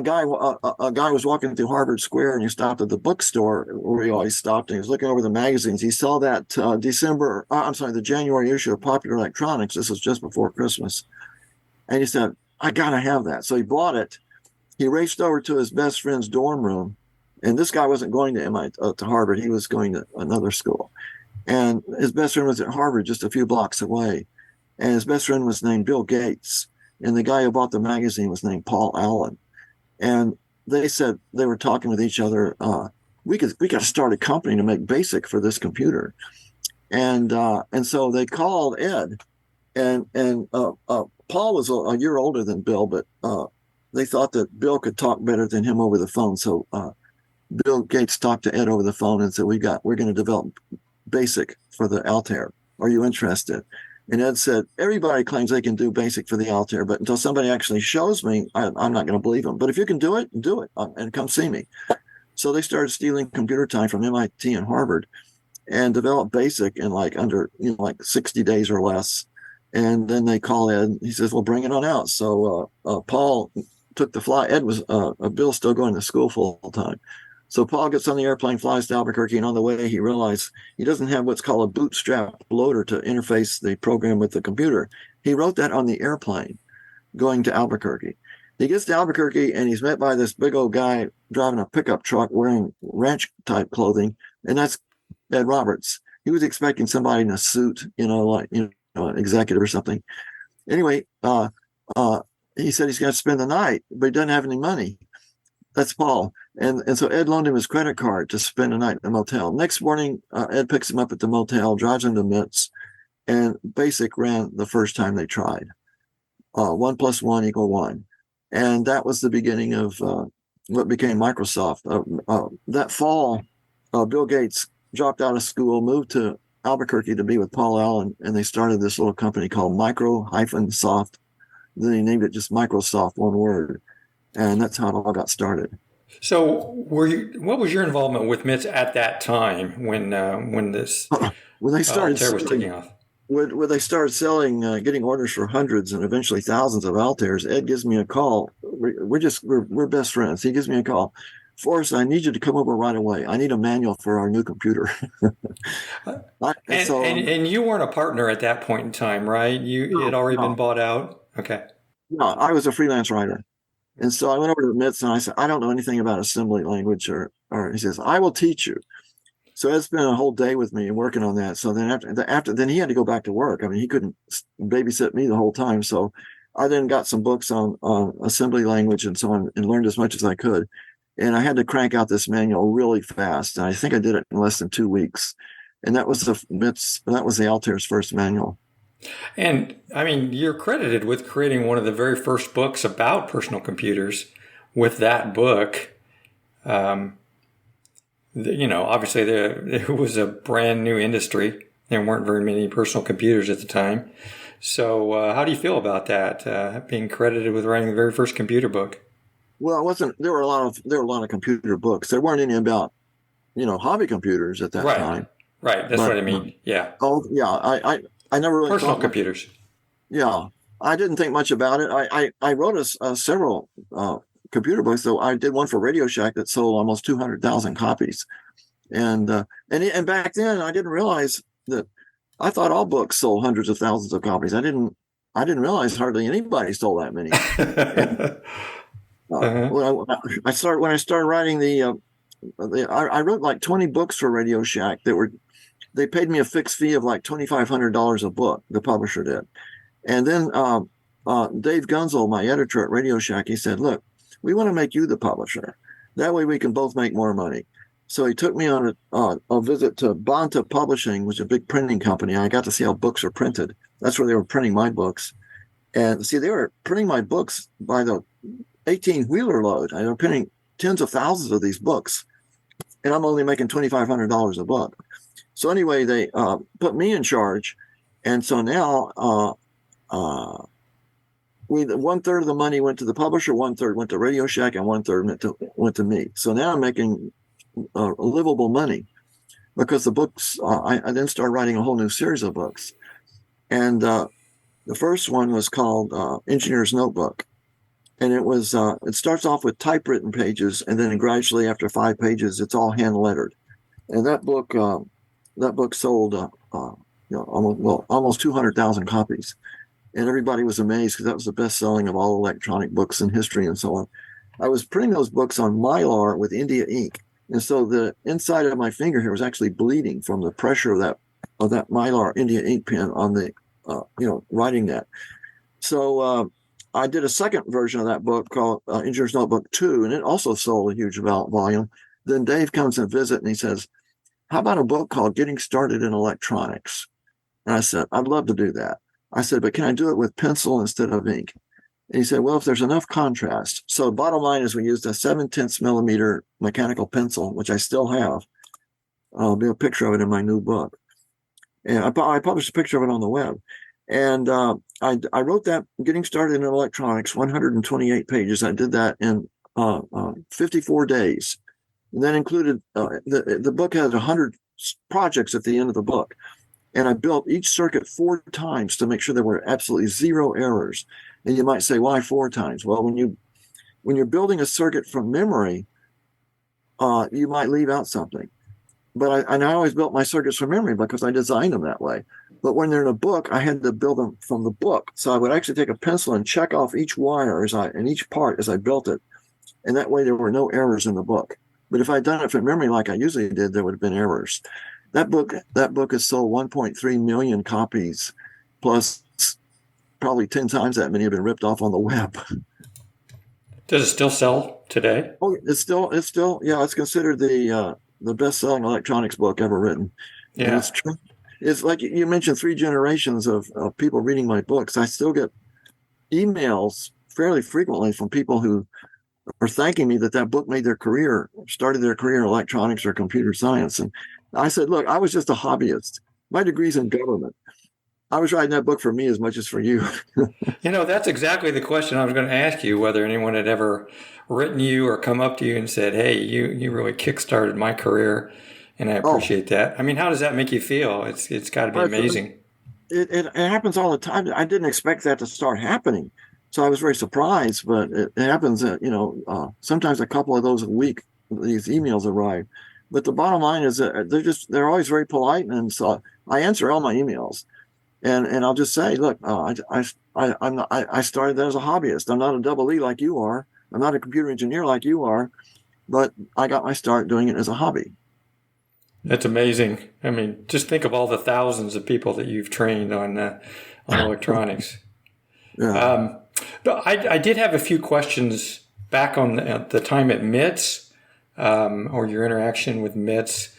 guy was walking through Harvard Square, and he stopped at the bookstore where he always stopped, and he was looking over the magazines. He saw that the January issue of Popular Electronics. This was just before Christmas. And he said, "I got to have that." So he bought it. He raced over to his best friend's dorm room. And this guy wasn't going to Harvard. He was going to another school. And his best friend was at Harvard just a few blocks away. And his best friend was named Bill Gates. And the guy who bought the magazine was named Paul Allen. And they said they were talking with each other. We got to start a company to make BASIC for this computer. And so they called Ed. And Paul was a year older than Bill, but they thought that Bill could talk better than him over the phone. So Bill Gates talked to Ed over the phone and said, we're going to develop BASIC for the Altair. Are you interested? And Ed said, everybody claims they can do BASIC for the Altair, but until somebody actually shows me, I'm not going to believe them. But if you can do it, and come see me. So they started stealing computer time from MIT and Harvard and developed BASIC in under 60 days or less. And then they call Ed. He says, "Well, bring it on out." So Paul took the fly. Ed was Bill's still going to school full time. So Paul gets on the airplane, flies to Albuquerque, and on the way he realized he doesn't have what's called a bootstrap loader to interface the program with the computer. He wrote that on the airplane going to Albuquerque. He gets to Albuquerque and he's met by this big old guy driving a pickup truck wearing ranch type clothing, and that's Ed Roberts. He was expecting somebody in a suit, an executive or something. Anyway, he said he's got to spend the night, but he doesn't have any money. That's Paul. And so Ed loaned him his credit card to spend a night in a motel. Next morning, Ed picks him up at the motel, drives him to MITS, and Basic ran the first time they tried. 1 + 1 = 1. And that was the beginning of what became Microsoft. That fall, Bill Gates dropped out of school, moved to Albuquerque to be with Paul Allen, and they started this little company called Micro-Soft. Then he named it just Microsoft, one word. And that's how it all got started. So, what was your involvement with MITS at that time when this when they started Altair was taking off? When they started selling, getting orders for hundreds and eventually thousands of Altairs, Ed gives me a call. We're best friends. He gives me a call. Forrest, I need you to come over right away. I need a manual for our new computer. And you weren't a partner at that point in time, right? It had already been bought out. Okay. No, I was a freelance writer. And so I went over to the MITS and I said, I don't know anything about assembly language or he says, I will teach you. So Ed spent a whole day with me and working on that. So then then he had to go back to work. I mean, he couldn't babysit me the whole time. So I then got some books on assembly language and so on and learned as much as I could. And I had to crank out this manual really fast. And I think I did it in less than 2 weeks. And that was the Altair's first manual. And I mean, you're credited with creating one of the very first books about personal computers with that book. Obviously there was a brand new industry. There weren't very many personal computers at the time. So how do you feel about that, being credited with writing the very first computer book? Well, it wasn't. There were a lot of computer books. There weren't any about, hobby computers at that time. Right. That's what I mean. Yeah. Oh, yeah. I never really personal computers. Yeah, I didn't think much about it. I wrote several computer books, though. I did one for Radio Shack that sold almost 200,000 copies, and back then I didn't realize that. I thought all books sold hundreds of thousands of copies. I didn't realize hardly anybody sold that many. When I started writing I wrote like 20 books for Radio Shack they paid me a fixed fee of like $2,500 a book. The publisher did. And then Dave Gunzel, my editor at Radio Shack, he said, look, we want to make you the publisher. That way we can both make more money. So he took me on a visit to Banta Publishing, which is a big printing company. I got to see how books are printed. That's where they were printing my books. And see, they were printing my books by the 18-wheeler load. They were printing tens of thousands of these books. And I'm only making $2,500 a book. So anyway, they put me in charge, and so now 1/3 of the money went to the publisher, 1/3 went to Radio Shack, and 1/3 went to me. So now I'm making livable money because the books. I then started writing a whole new series of books, and the first one was called Engineer's Notebook, and it starts off with typewritten pages, and then gradually after 5 pages, it's all hand lettered, and that book. That book sold almost 200,000 copies. And everybody was amazed because that was the best selling of all electronic books in history and so on. I was printing those books on Mylar with India ink. And so the inside of my finger here was actually bleeding from the pressure of that Mylar India ink pen on the, writing that. So I did a second version of that book called Engineer's Notebook 2, and it also sold a huge volume. Then Dave comes and visits and he says, how about a book called Getting Started in Electronics? And I said, I'd love to do that. I said, but can I do it with pencil instead of ink? And he said, well, if there's enough contrast. So bottom line is we used a 7/10 millimeter mechanical pencil, which I still have. I'll be a picture of it in my new book. And I published a picture of it on the web. And I wrote that Getting Started in Electronics, 128 pages. I did that in 54 days. And that included, the book had 100 projects at the end of the book. And I built each circuit 4 times to make sure there were absolutely 0 errors. And you might say, why 4 times? Well, when you're building a circuit from memory, you might leave out something. But I always built my circuits from memory because I designed them that way. But when they're in a book, I had to build them from the book. So I would actually take a pencil and check off each wire and each part as I built it. And that way there were no errors in the book. But if I'd done it from memory like I usually did, there would have been errors. That book has sold 1.3 million copies, plus probably 10 times that many have been ripped off on the web. Does it still sell today? Oh, it's still, yeah, it's considered the best-selling electronics book ever written. Yeah. And it's true. It's like you mentioned, 3 generations of people reading my books. I still get emails fairly frequently from people who are thanking me that book made their career, started their career in electronics or computer science. And I said, look, I was just a hobbyist. My degree's in government. I was writing that book for me as much as for you. That's exactly the question I was going to ask you, whether anyone had ever written you or come up to you and said, hey, you really kickstarted my career, and I appreciate that. I mean, how does that make you feel? It's got to be amazing. It happens all the time. I didn't expect that to start happening. So I was very surprised, but it happens, sometimes a couple of those a week, these emails arrive. But the bottom line is that they're always very polite. And so I answer all my emails. And I'll just say, look, I started that as a hobbyist. I'm not a double E like you are. I'm not a computer engineer like you are, but I got my start doing it as a hobby. That's amazing. I mean, just think of all the thousands of people that you've trained on electronics. Yeah. I did have a few questions back on the time at MITS, or your interaction with MITS.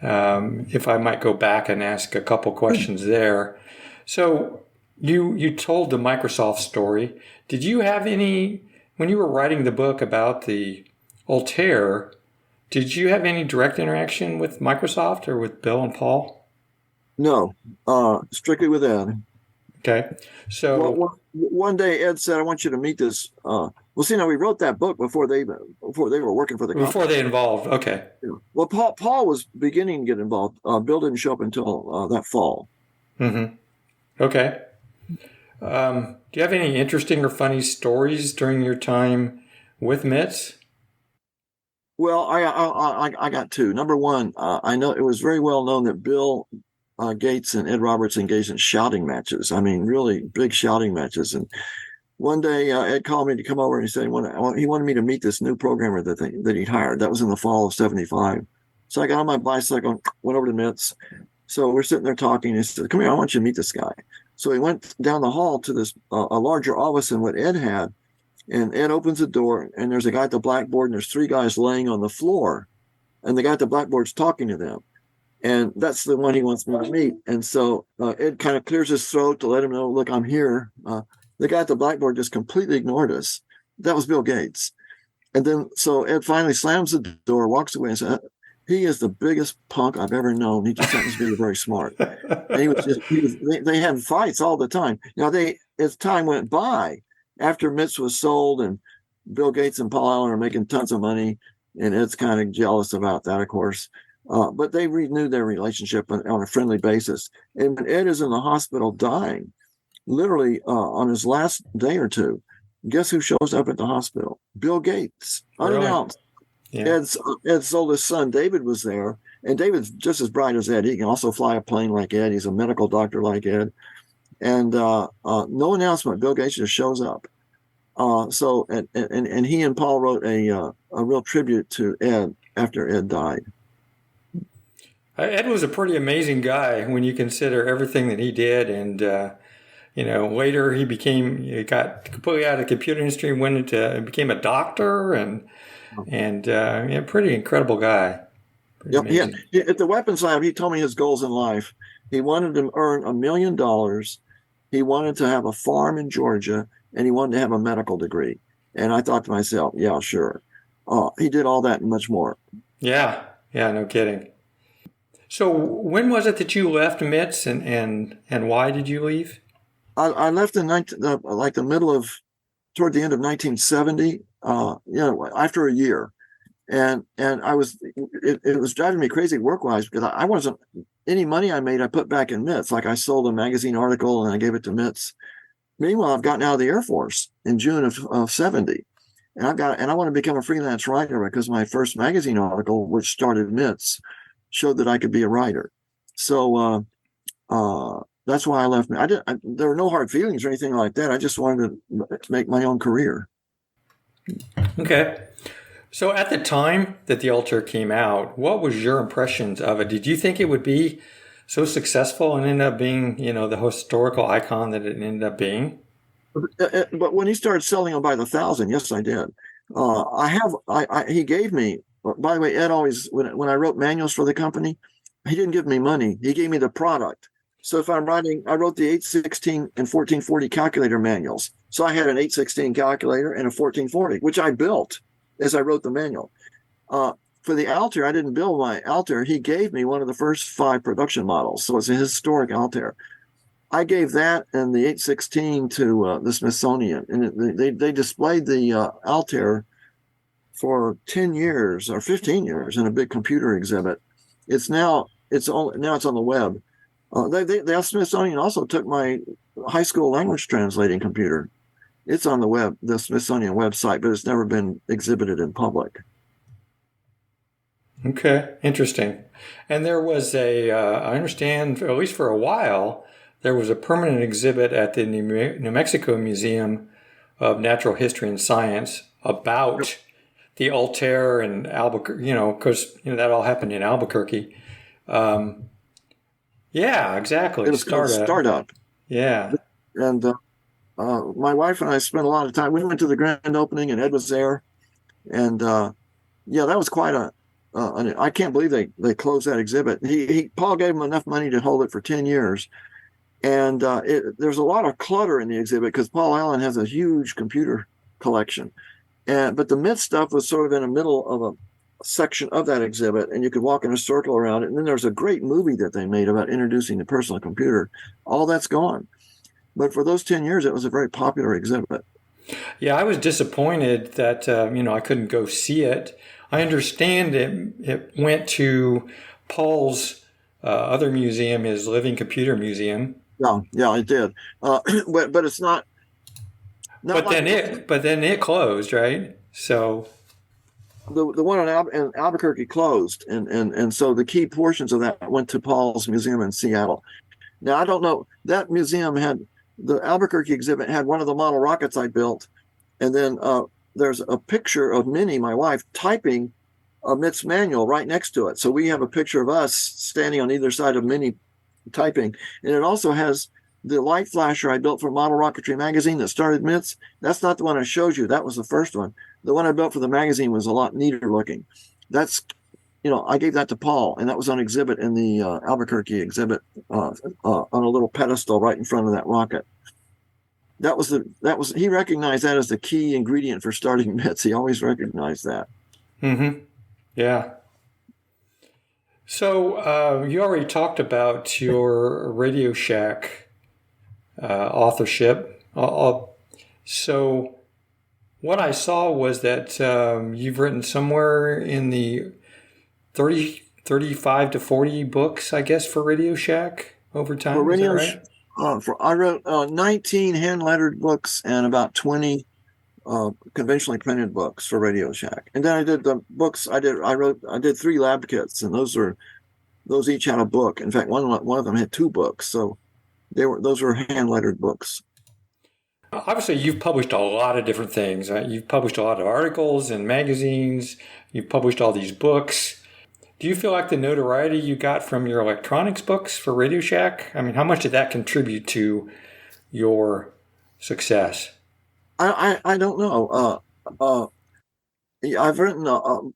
If I might go back and ask a couple questions there. So you told the Microsoft story. Did you have any, when you were writing the book about the Altair, did you have any direct interaction with Microsoft or with Bill and Paul? No, strictly with Ed. Okay. So one day Ed said, I want you to meet this. We wrote that book before they were working for the company. Before they involved. Okay. Yeah. Well, Paul was beginning to get involved. Bill didn't show up until that fall. Mm-hmm. Okay. Do you have any interesting or funny stories during your time with MITS? Well, I got 2. Number one, I know it was very well known that Bill Gates and Ed Roberts engaged in shouting matches. I mean, really big shouting matches. And one day, Ed called me to come over and he said he wanted me to meet this new programmer that he'd hired. That was in the fall of '75. So I got on my bicycle, went over to MITS. So we're sitting there talking. He said, come here, I want you to meet this guy. So he went down the hall to this a larger office than what Ed had. And Ed opens the door, and there's a guy at the blackboard, and there's 3 guys laying on the floor. And the guy at the blackboard's talking to them. And that's the one he wants me to meet. And so Ed kind of clears his throat to let him know, look, I'm here. The guy at the blackboard just completely ignored us. That was Bill Gates. And then so Ed finally slams the door, walks away, and says, he is the biggest punk I've ever known. He just happens to be very smart. And they had fights all the time. Now, as time went by, after MITS was sold and Bill Gates and Paul Allen are making tons of money, and Ed's kind of jealous about that, of course. But they renewed their relationship on a friendly basis. And when Ed is in the hospital dying, literally on his last day or 2, guess who shows up at the hospital? Bill Gates, unannounced. Yeah. Ed's oldest son, David, was there. And David's just as bright as Ed. He can also fly a plane like Ed. He's a medical doctor like Ed. And no announcement. Bill Gates just shows up. And he and Paul wrote a real tribute to Ed after Ed died. Ed was a pretty amazing guy when you consider everything that he did. And, later he got completely out of the computer industry, became a doctor and pretty incredible guy. Yep. Yeah. At the weapons lab, he told me his goals in life. He wanted to earn $1 million. He wanted to have a farm in Georgia, and he wanted to have a medical degree. And I thought to myself, yeah, sure. He did all that and much more. Yeah. Yeah. No kidding. So when was it that you left MITS and why did you leave? I left in toward the end of 1970, after a year. And it was driving me crazy work-wise because I wasn't, any money I made, I put back in MITS. Like I sold a magazine article and I gave it to MITS. Meanwhile, I've gotten out of the Air Force in June of 70. And I want to become a freelance writer because my first magazine article, which started MITS, showed that I could be a writer. So that's why I left. There were no hard feelings or anything like that. I just wanted to make my own career. Okay. So at the time that the Altair came out, what was your impressions of it? Did you think it would be so successful and end up being, the historical icon that it ended up being? But when he started selling them by the thousand, yes, I did. He gave me, by the way, Ed always, when I wrote manuals for the company, he didn't give me money. He gave me the product. So if I'm writing, I wrote the 816 and 1440 calculator manuals. So I had an 816 calculator and a 1440, which I built as I wrote the manual. For the Altair, I didn't build my Altair. He gave me one of the first 5 production models. So it's a historic Altair. I gave that and the 816 to the Smithsonian, and they displayed the Altair for 10 years or 15 years in a big computer exhibit. It's on the web. The Smithsonian also took my high school language translating computer. It's on the web, the Smithsonian website, but it's never been exhibited in public. Okay, interesting. And there was I understand, at least for a while, there was a permanent exhibit at the New Mexico Museum of Natural History and Science about the Altair and Albuquerque, because that all happened in Albuquerque. Yeah, exactly. It was called Startup. Yeah. And my wife and I spent a lot of time. We went to the grand opening, and Ed was there. And that was quite I can't believe they closed that exhibit. Paul gave him enough money to hold it for 10 years. And there's a lot of clutter in the exhibit because Paul Allen has a huge computer collection. But the myth stuff was sort of in the middle of a section of that exhibit, and you could walk in a circle around it. And then there's a great movie that they made about introducing the personal computer. All that's gone. But for those 10 years, it was a very popular exhibit. Yeah, I was disappointed that, I couldn't go see it. I understand it went to Paul's other museum, his Living Computer Museum. Yeah, it did. But it's not. But then it closed, right? So the one in Albuquerque closed, and so the key portions of that went to Paul's museum in Seattle. Now I don't know, that museum the Albuquerque exhibit had one of the model rockets I built, and then there's a picture of Minnie, my wife, typing a MIT's manual right next to it. So we have a picture of us standing on either side of Minnie typing, and it also has the light flasher I built for Model Rocketry magazine that started MITS. That's not the one I showed you. That was the first one. The one I built for the magazine was a lot neater looking. That's, I gave that to Paul, and that was on exhibit in the Albuquerque exhibit on a little pedestal right in front of that rocket. He recognized that as the key ingredient for starting MITS. He always recognized that. Mm-hmm. Yeah. So you already talked about your Radio Shack authorship. So what I saw was that you've written somewhere in the 35 to 40 books, I guess, for Radio Shack over time. For Radio, is that right? I wrote 19 hand-lettered books and about 20 conventionally printed books for Radio Shack. And then I did the books. I did 3 lab kits, and those each had a book. In fact, one of them had 2 books. So those were hand-lettered books. Obviously, you've published a lot of different things. Right? You've published a lot of articles and magazines. You've published all these books. Do you feel like the notoriety you got from your electronics books for Radio Shack, I mean, how much did that contribute to your success? I don't know. I've written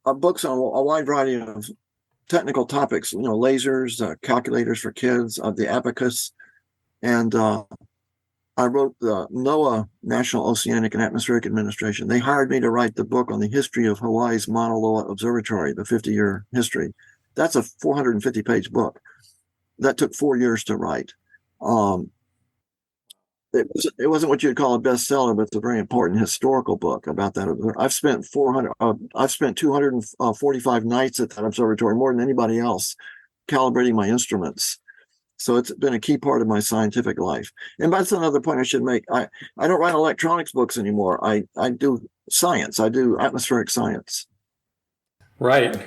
books on a wide variety of technical topics, lasers, calculators for kids, the abacus. And I wrote the NOAA, National Oceanic and Atmospheric Administration. They hired me to write the book on the history of Hawaii's Mauna Loa Observatory, the 50-year history. That's a 450-page book. That took 4 years to write. It wasn't what you'd call a bestseller, but it's a very important historical book about that. I've spent 245 nights at that observatory, more than anybody else, calibrating my instruments. So it's been a key part of my scientific life. And that's another point I should make. I don't write electronics books anymore. I do science. I do atmospheric science. Right.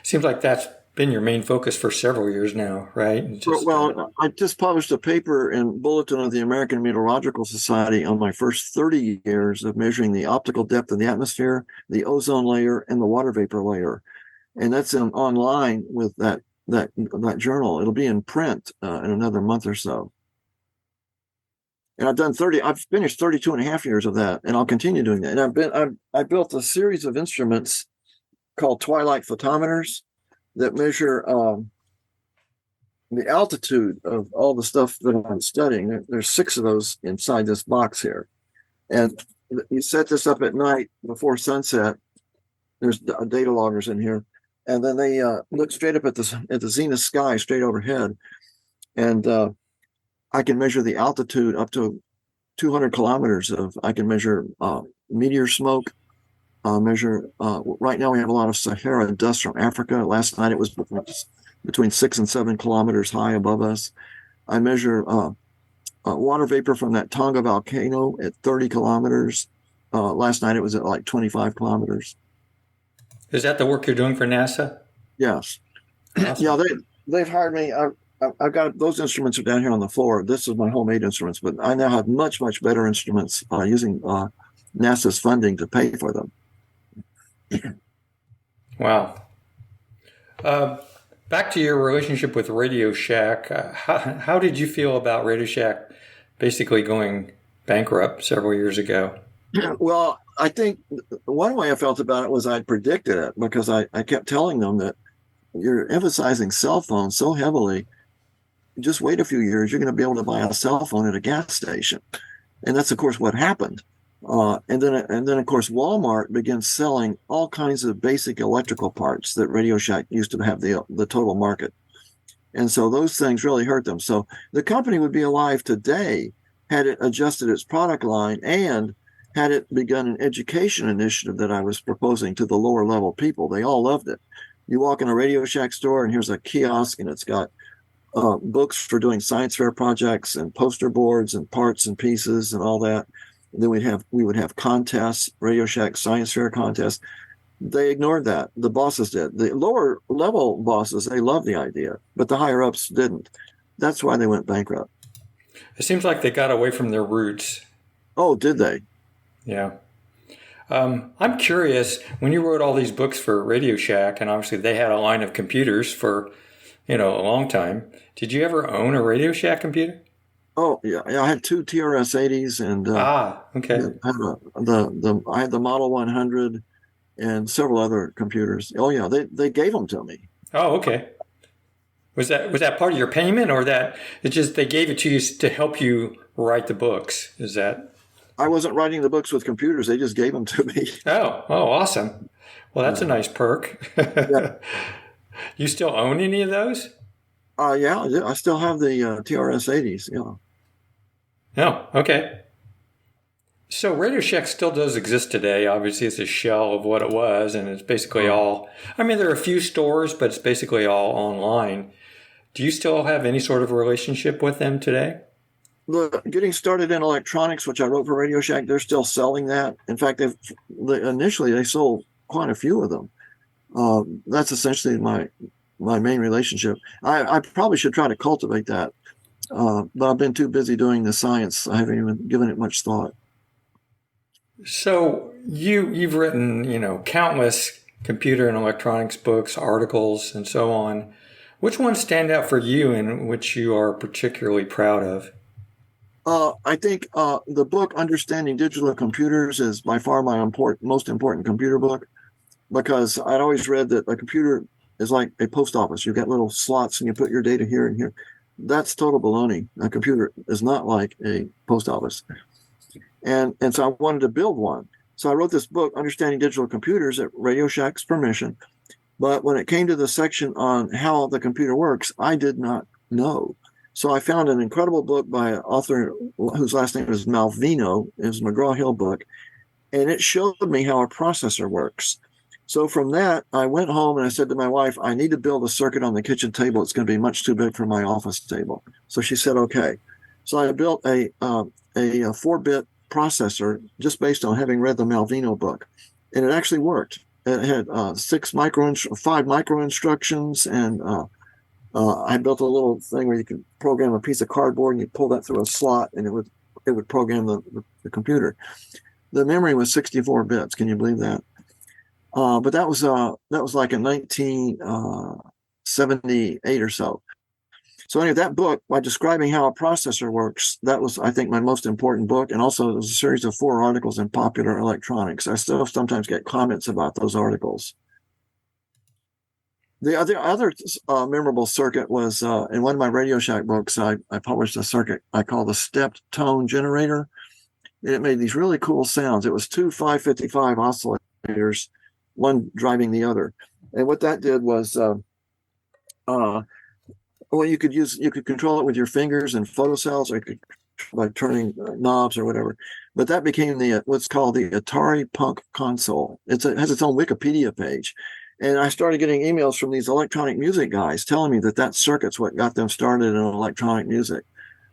Seems like that's been your main focus for several years now, right? I just published a paper in Bulletin of the American Meteorological Society on my first 30 years of measuring the optical depth of the atmosphere, the ozone layer, and the water vapor layer. And that's online with that journal. It'll be in print in another month or so. And I've finished 32 and a half years of that, and I'll continue doing that. And I built a series of instruments called twilight photometers that measure the altitude of all the stuff that I'm studying. There's 6 of those inside this box here. And you set this up at night before sunset. There's data loggers in here. And then they look straight up at the zenith sky, straight overhead. And I can measure the altitude up to 200 kilometers I can measure meteor smoke. Right now we have a lot of Sahara dust from Africa. Last night it was between 6 and 7 kilometers high above us. I measure water vapor from that Tonga volcano at 30 kilometers. Last night it was at like 25 kilometers. Is that the work you're doing for NASA? Yes. Awesome. Yeah, they've hired me. I've got those instruments are down here on the floor. This is my homemade instruments, but I now have much, much better instruments using NASA's funding to pay for them. Wow. Back to your relationship with Radio Shack. How did you feel about Radio Shack basically going bankrupt several years ago? Well, I think one way I felt about it was I'd predicted it, because I kept telling them that you're emphasizing cell phones so heavily. Just wait a few years, you're going to be able to buy a cell phone at a gas station. And that's, of course, what happened. And then, of course, Walmart began selling all kinds of basic electrical parts that Radio Shack used to have the total market. And so those things really hurt them. So the company would be alive today had it adjusted its product line and had it begun an education initiative that I was proposing to the lower level people. They all loved it. You walk in a Radio Shack store and here's a kiosk and it's got books for doing science fair projects and poster boards and parts and pieces and all that. And then we would have contests, Radio Shack science fair contests. They ignored that. The bosses did. The lower level bosses, they loved the idea, but the higher ups didn't. That's why they went bankrupt. It seems like they got away from their roots. Oh, did they? Yeah. I'm curious, when you wrote all these books for Radio Shack, and obviously they had a line of computers for, a long time. Did you ever own a Radio Shack computer? Oh, yeah. I had 2 TRS-80s and okay. I had the Model 100 and several other computers. Oh, yeah. They gave them to me. Oh, okay. Was that part of your payment, or that it's just they gave it to you to help you write the books? Is that? I wasn't writing the books with computers. They just gave them to me. Oh, awesome. Well, that's a nice perk. Yeah. You still own any of those? Yeah, I still have the TRS-80s. Yeah. Oh, okay. So Radio Shack still does exist today. Obviously, it's a shell of what it was, and it's basically all. I mean, there are a few stores, but it's basically all online. Do you still have any sort of relationship with them today? Getting started in electronics, which I wrote for Radio Shack, they're still selling that. In fact, initially they sold quite a few of them. That's essentially my main relationship. I probably should try to cultivate that, but I've been too busy doing the science. I haven't even given it much thought. So you've written, countless computer and electronics books, articles, and so on. Which ones stand out for you and which you are particularly proud of? I think the book Understanding Digital Computers is by far my most important computer book, because I'd always read that a computer is like a post office. You've got little slots and you put your data here and here. That's total baloney. A computer is not like a post office. And so I wanted to build one. So I wrote this book, Understanding Digital Computers, at Radio Shack's permission. But when it came to the section on how the computer works, I did not know. So I found an incredible book by an author whose last name is Malvino. It was a McGraw-Hill book. And it showed me how a processor works. So from that, I went home and I said to my wife, I need to build a circuit on the kitchen table. It's going to be much too big for my office table. So she said, okay. So I built a 4-bit processor just based on having read the Malvino book. And it actually worked. It had 5 micro instructions, and I built a little thing where you could program a piece of cardboard and you pull that through a slot and it would program the computer. The memory was 64 bits. Can you believe that? But that was like in 1978 or so. So anyway, that book, by describing how a processor works, that was, I think, my most important book. And also, it was a series of 4 articles in Popular Electronics. I still sometimes get comments about those articles. The other memorable circuit was in one of my Radio Shack books. I published a circuit I call the stepped tone generator. It made these really cool sounds. It was 2 555 oscillators, one driving the other. And what that did was, you could control it with your fingers and photocells, or you could by turning knobs or whatever. But that became what's called the Atari Punk Console. It has its own Wikipedia page. And I started getting emails from these electronic music guys telling me that circuit's what got them started in electronic music.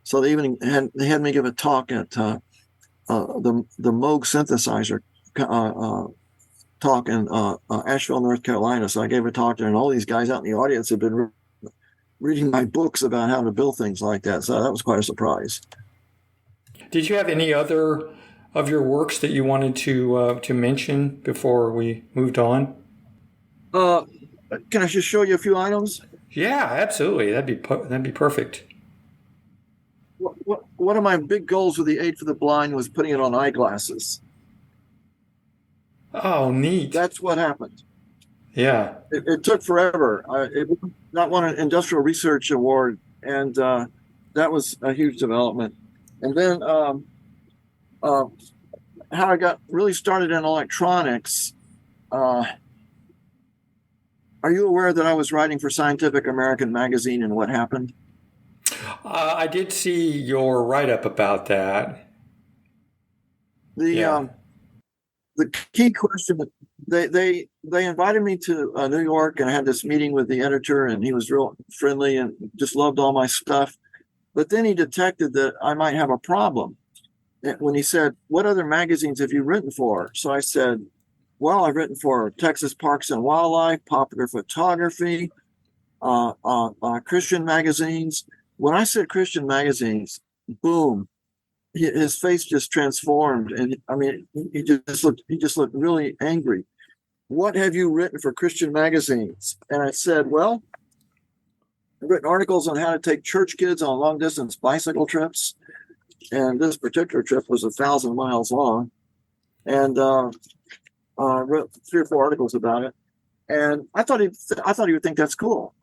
So they even had me give a talk at the Moog synthesizer talk in Asheville, North Carolina. So I gave a talk there, and all these guys out in the audience had been reading my books about how to build things like that. So that was quite a surprise. Did you have any other of your works that you wanted to mention before we moved on? Can I just show you a few items? Yeah, absolutely. That'd be perfect. One of my big goals with the Aid for the Blind was putting it on eyeglasses. Oh, neat. That's what happened. Yeah. It took forever. It not won an industrial research award, and that was a huge development. And then how I got really started in electronics. Are you aware that I was writing for Scientific American magazine and what happened? I did see your write-up about that. The key question, they invited me to New York, and I had this meeting with the editor, and he was real friendly and just loved all my stuff. But then he detected that I might have a problem when he said, "What other magazines have you written for?" So I said, "Well, I've written for Texas Parks and Wildlife, Popular Photography, Christian magazines." When I said Christian magazines, boom, his face just transformed, and I mean, he just looked really angry. "What have you written for Christian magazines?" And I said, "Well, I've written articles on how to take church kids on long distance bicycle trips, and this particular trip was 1,000 miles long, and I wrote 3 or 4 articles about it." And I thought he would think that's cool.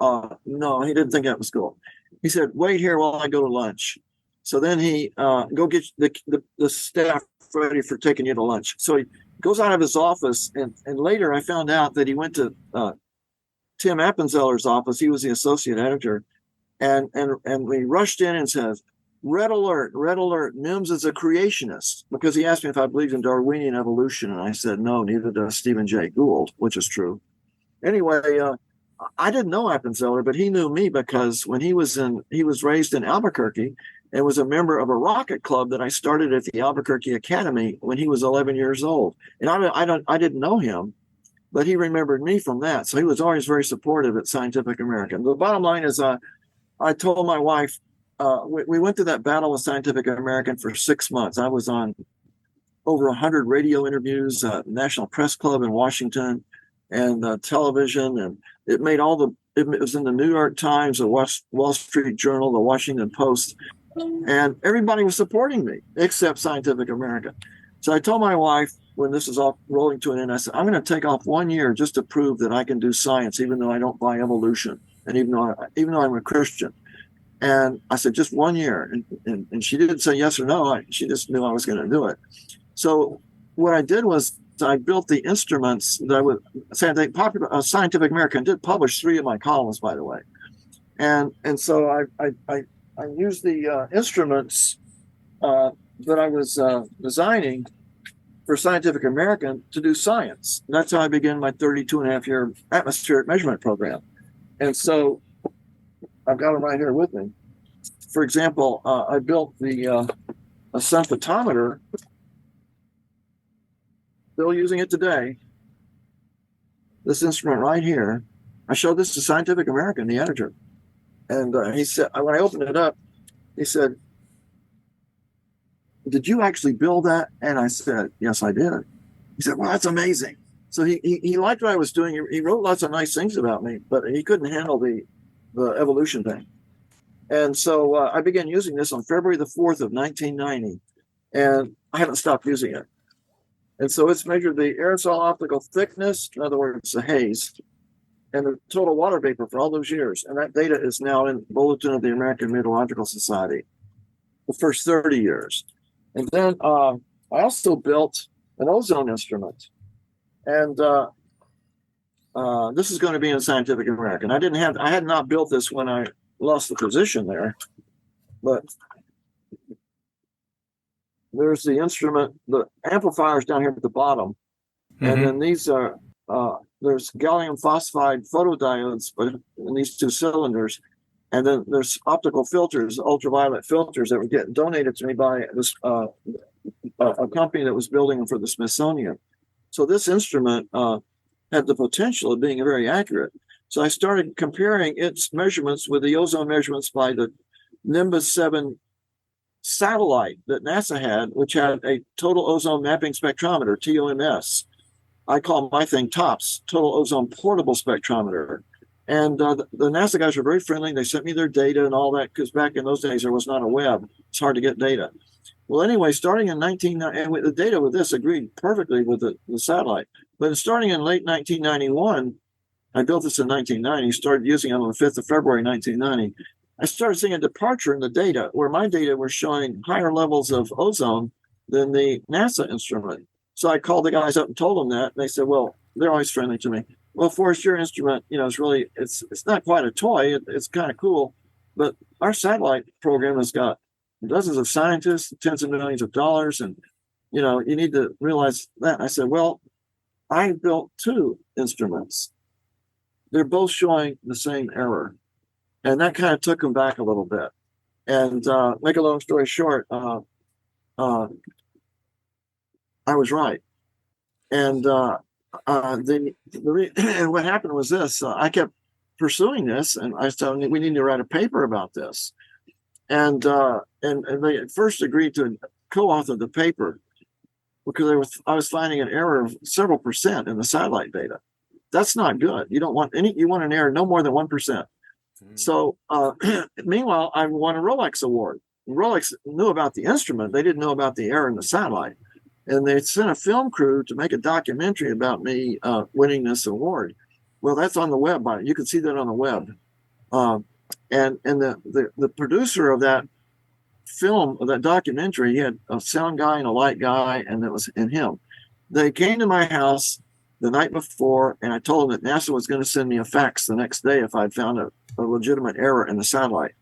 No, he didn't think that was cool. He said, "Wait here while I go to lunch." So then he go get the staff ready for taking you to lunch. So he goes out of his office, and later I found out that he went to Tim Appenzeller's office. He was the associate editor, and we rushed in and says, red alert, Mims is a creationist," because he asked me if I believed in Darwinian evolution, and I said no, neither does Stephen Jay Gould, which is true. Anyway, I didn't know Appenzeller, but he knew me because when he was raised in Albuquerque and was a member of a rocket club that I started at the Albuquerque Academy when he was 11 years old. And I didn't know him, but he remembered me from that. So he was always very supportive at Scientific American. The bottom line is, I told my wife, we went through that battle with Scientific American for 6 months. I was on over 100 radio interviews, National Press Club in Washington, and television, and it made it was in the New York Times, the Wall Street Journal, the Washington Post, and everybody was supporting me except Scientific American. So I told my wife, when this is all rolling to an end, I said, "I'm going to take off 1 year just to prove that I can do science, even though I don't buy evolution, and even though I'm a Christian." And I said, "Just 1 year," and she didn't say yes or no. She just knew I was going to do it. So what I did was I built the instruments that I would say. Scientific American did publish 3 of my columns, by the way, and so I used the instruments that I was designing for Scientific American to do science. And that's how I began my 32.5-year atmospheric measurement program. And so I've got them right here with me. For example, I built a symphotometer. Still using it today. This instrument right here. I showed this to Scientific American, the editor, and he said, when I opened it up, he said, "Did you actually build that?" And I said, "Yes, I did." He said, "Well, that's amazing." So he liked what I was doing. He wrote lots of nice things about me, but he couldn't handle the evolution thing. And so I began using this on February the 4th of 1990, and I haven't stopped using it. And so it's measured the aerosol optical thickness, in other words, the haze, and the total water vapor for all those years. And that data is now in the Bulletin of the American Meteorological Society, the first 30 years. And then I also built an ozone instrument. And this is going to be in Scientific American. I had not built this when I lost the position there, but there's the instrument, the amplifiers down here at the bottom. And then these are, there's gallium phosphide photodiodes in these two cylinders. And then there's optical filters, ultraviolet filters that were getting donated to me by this a company that was building them for the Smithsonian. So this instrument had the potential of being very accurate. So I started comparing its measurements with the ozone measurements by the Nimbus 7 satellite that NASA had, which had a total ozone mapping spectrometer, TOMS. I call my thing TOPS, Total Ozone Portable Spectrometer. And the NASA guys were very friendly. They sent me their data and all that, because back in those days, there was not a web. It's hard to get data. Well, anyway, starting in the data with this agreed perfectly with the satellite. But starting in late 1991, I built this in 1990, started using it on the 5th of February, 1990. I started seeing a departure in the data where my data were showing higher levels of ozone than the NASA instrument. So I called the guys up and told them that. And they said, well, they're always friendly to me. Well, Forrest, your instrument, is really, it's not quite a toy. It's kind of cool. But our satellite program has got dozens of scientists, tens of millions of dollars. And, you need to realize that. And I said, well, I built two instruments. They're both showing the same error. And that kind of took them back a little bit. And make a long story short, I was right. And and what happened was this. I kept pursuing this, and I said, we need to write a paper about this. And they at first agreed to co-author the paper because I was finding an error of several percent in the satellite data. That's not good. You want an error no more than 1%. So meanwhile, I won a Rolex award. Rolex knew about the instrument. They didn't know about the error in the satellite. And they sent a film crew to make a documentary about me winning this award. Well, that's on the web. You can see that on the web. And the producer of that film, of that documentary, he had a sound guy and a light guy, and that was in him. They came to my house the night before, and I told them that NASA was going to send me a fax the next day if I'd found a legitimate error in the satellite.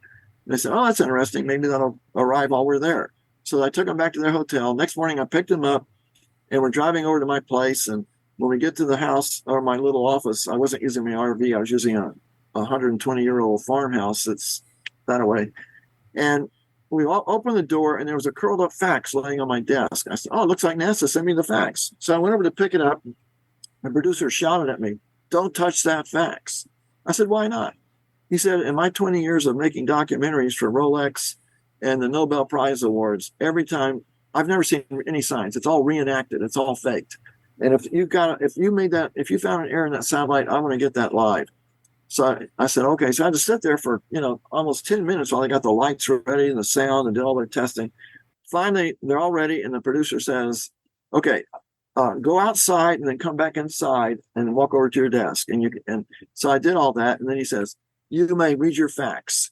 And they said, oh, that's interesting. Maybe that'll arrive while we're there. So I took them back to their hotel. Next morning, I picked them up, and we're driving over to my place. And when we get to the house or my little office, I wasn't using my RV. I was using a 120-year-old farmhouse that's that away. And we all opened the door, and there was a curled up fax laying on my desk. I said, oh, it looks like NASA sent me the fax. So I went over to pick it up. The producer shouted at me, don't touch that fax. I said, why not? He said, in my 20 years of making documentaries for Rolex and the Nobel Prize Awards, every time, I've never seen any signs. It's all reenacted. It's all faked. And if you found an error in that satellite, I want to get that live. So I said, okay. So I had to sit there for, almost 10 minutes while they got the lights ready and the sound and did all their testing. Finally, they're all ready. And the producer says, okay, go outside and then come back inside and walk over to your desk. And so I did all that. And then he says, you may read your fax.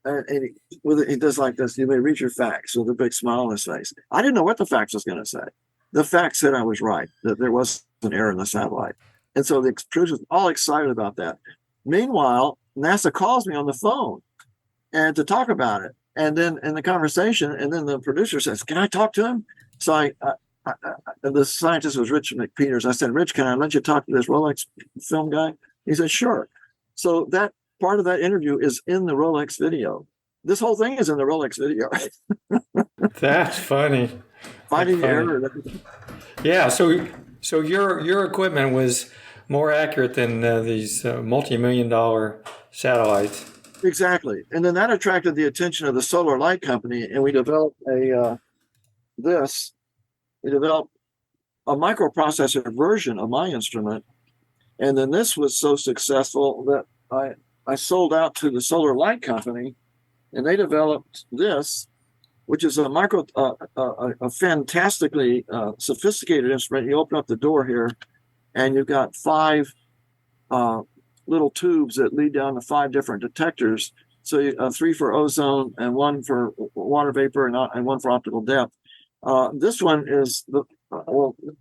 And he does like this. You may read your fax with a big smile on his face. I didn't know what the fax was going to say. The fax said I was right, that there was an error in the satellite. And so the producer was all excited about that. Meanwhile, NASA calls me on the phone and to talk about it. And then in the conversation, and then the producer says, can I talk to him? So the scientist was Rich McPeters. I said, Rich, can I let you talk to this Rolex film guy? He said, sure. So that part of that interview is in the Rolex video. This whole thing is in the Rolex video. That's funny. Finding the error. Yeah. So your equipment was more accurate than these multi-million-dollar satellites. Exactly. And then that attracted the attention of the Solar Light Company, and we developed a microprocessor version of my instrument. And then this was so successful that I sold out to the Solar Light Company, and they developed this, which is a fantastically sophisticated instrument. You open up the door here, and you've got 5 little tubes that lead down to 5 different detectors. So 3 for ozone, and 1 for water vapor, and 1 for optical depth. This one is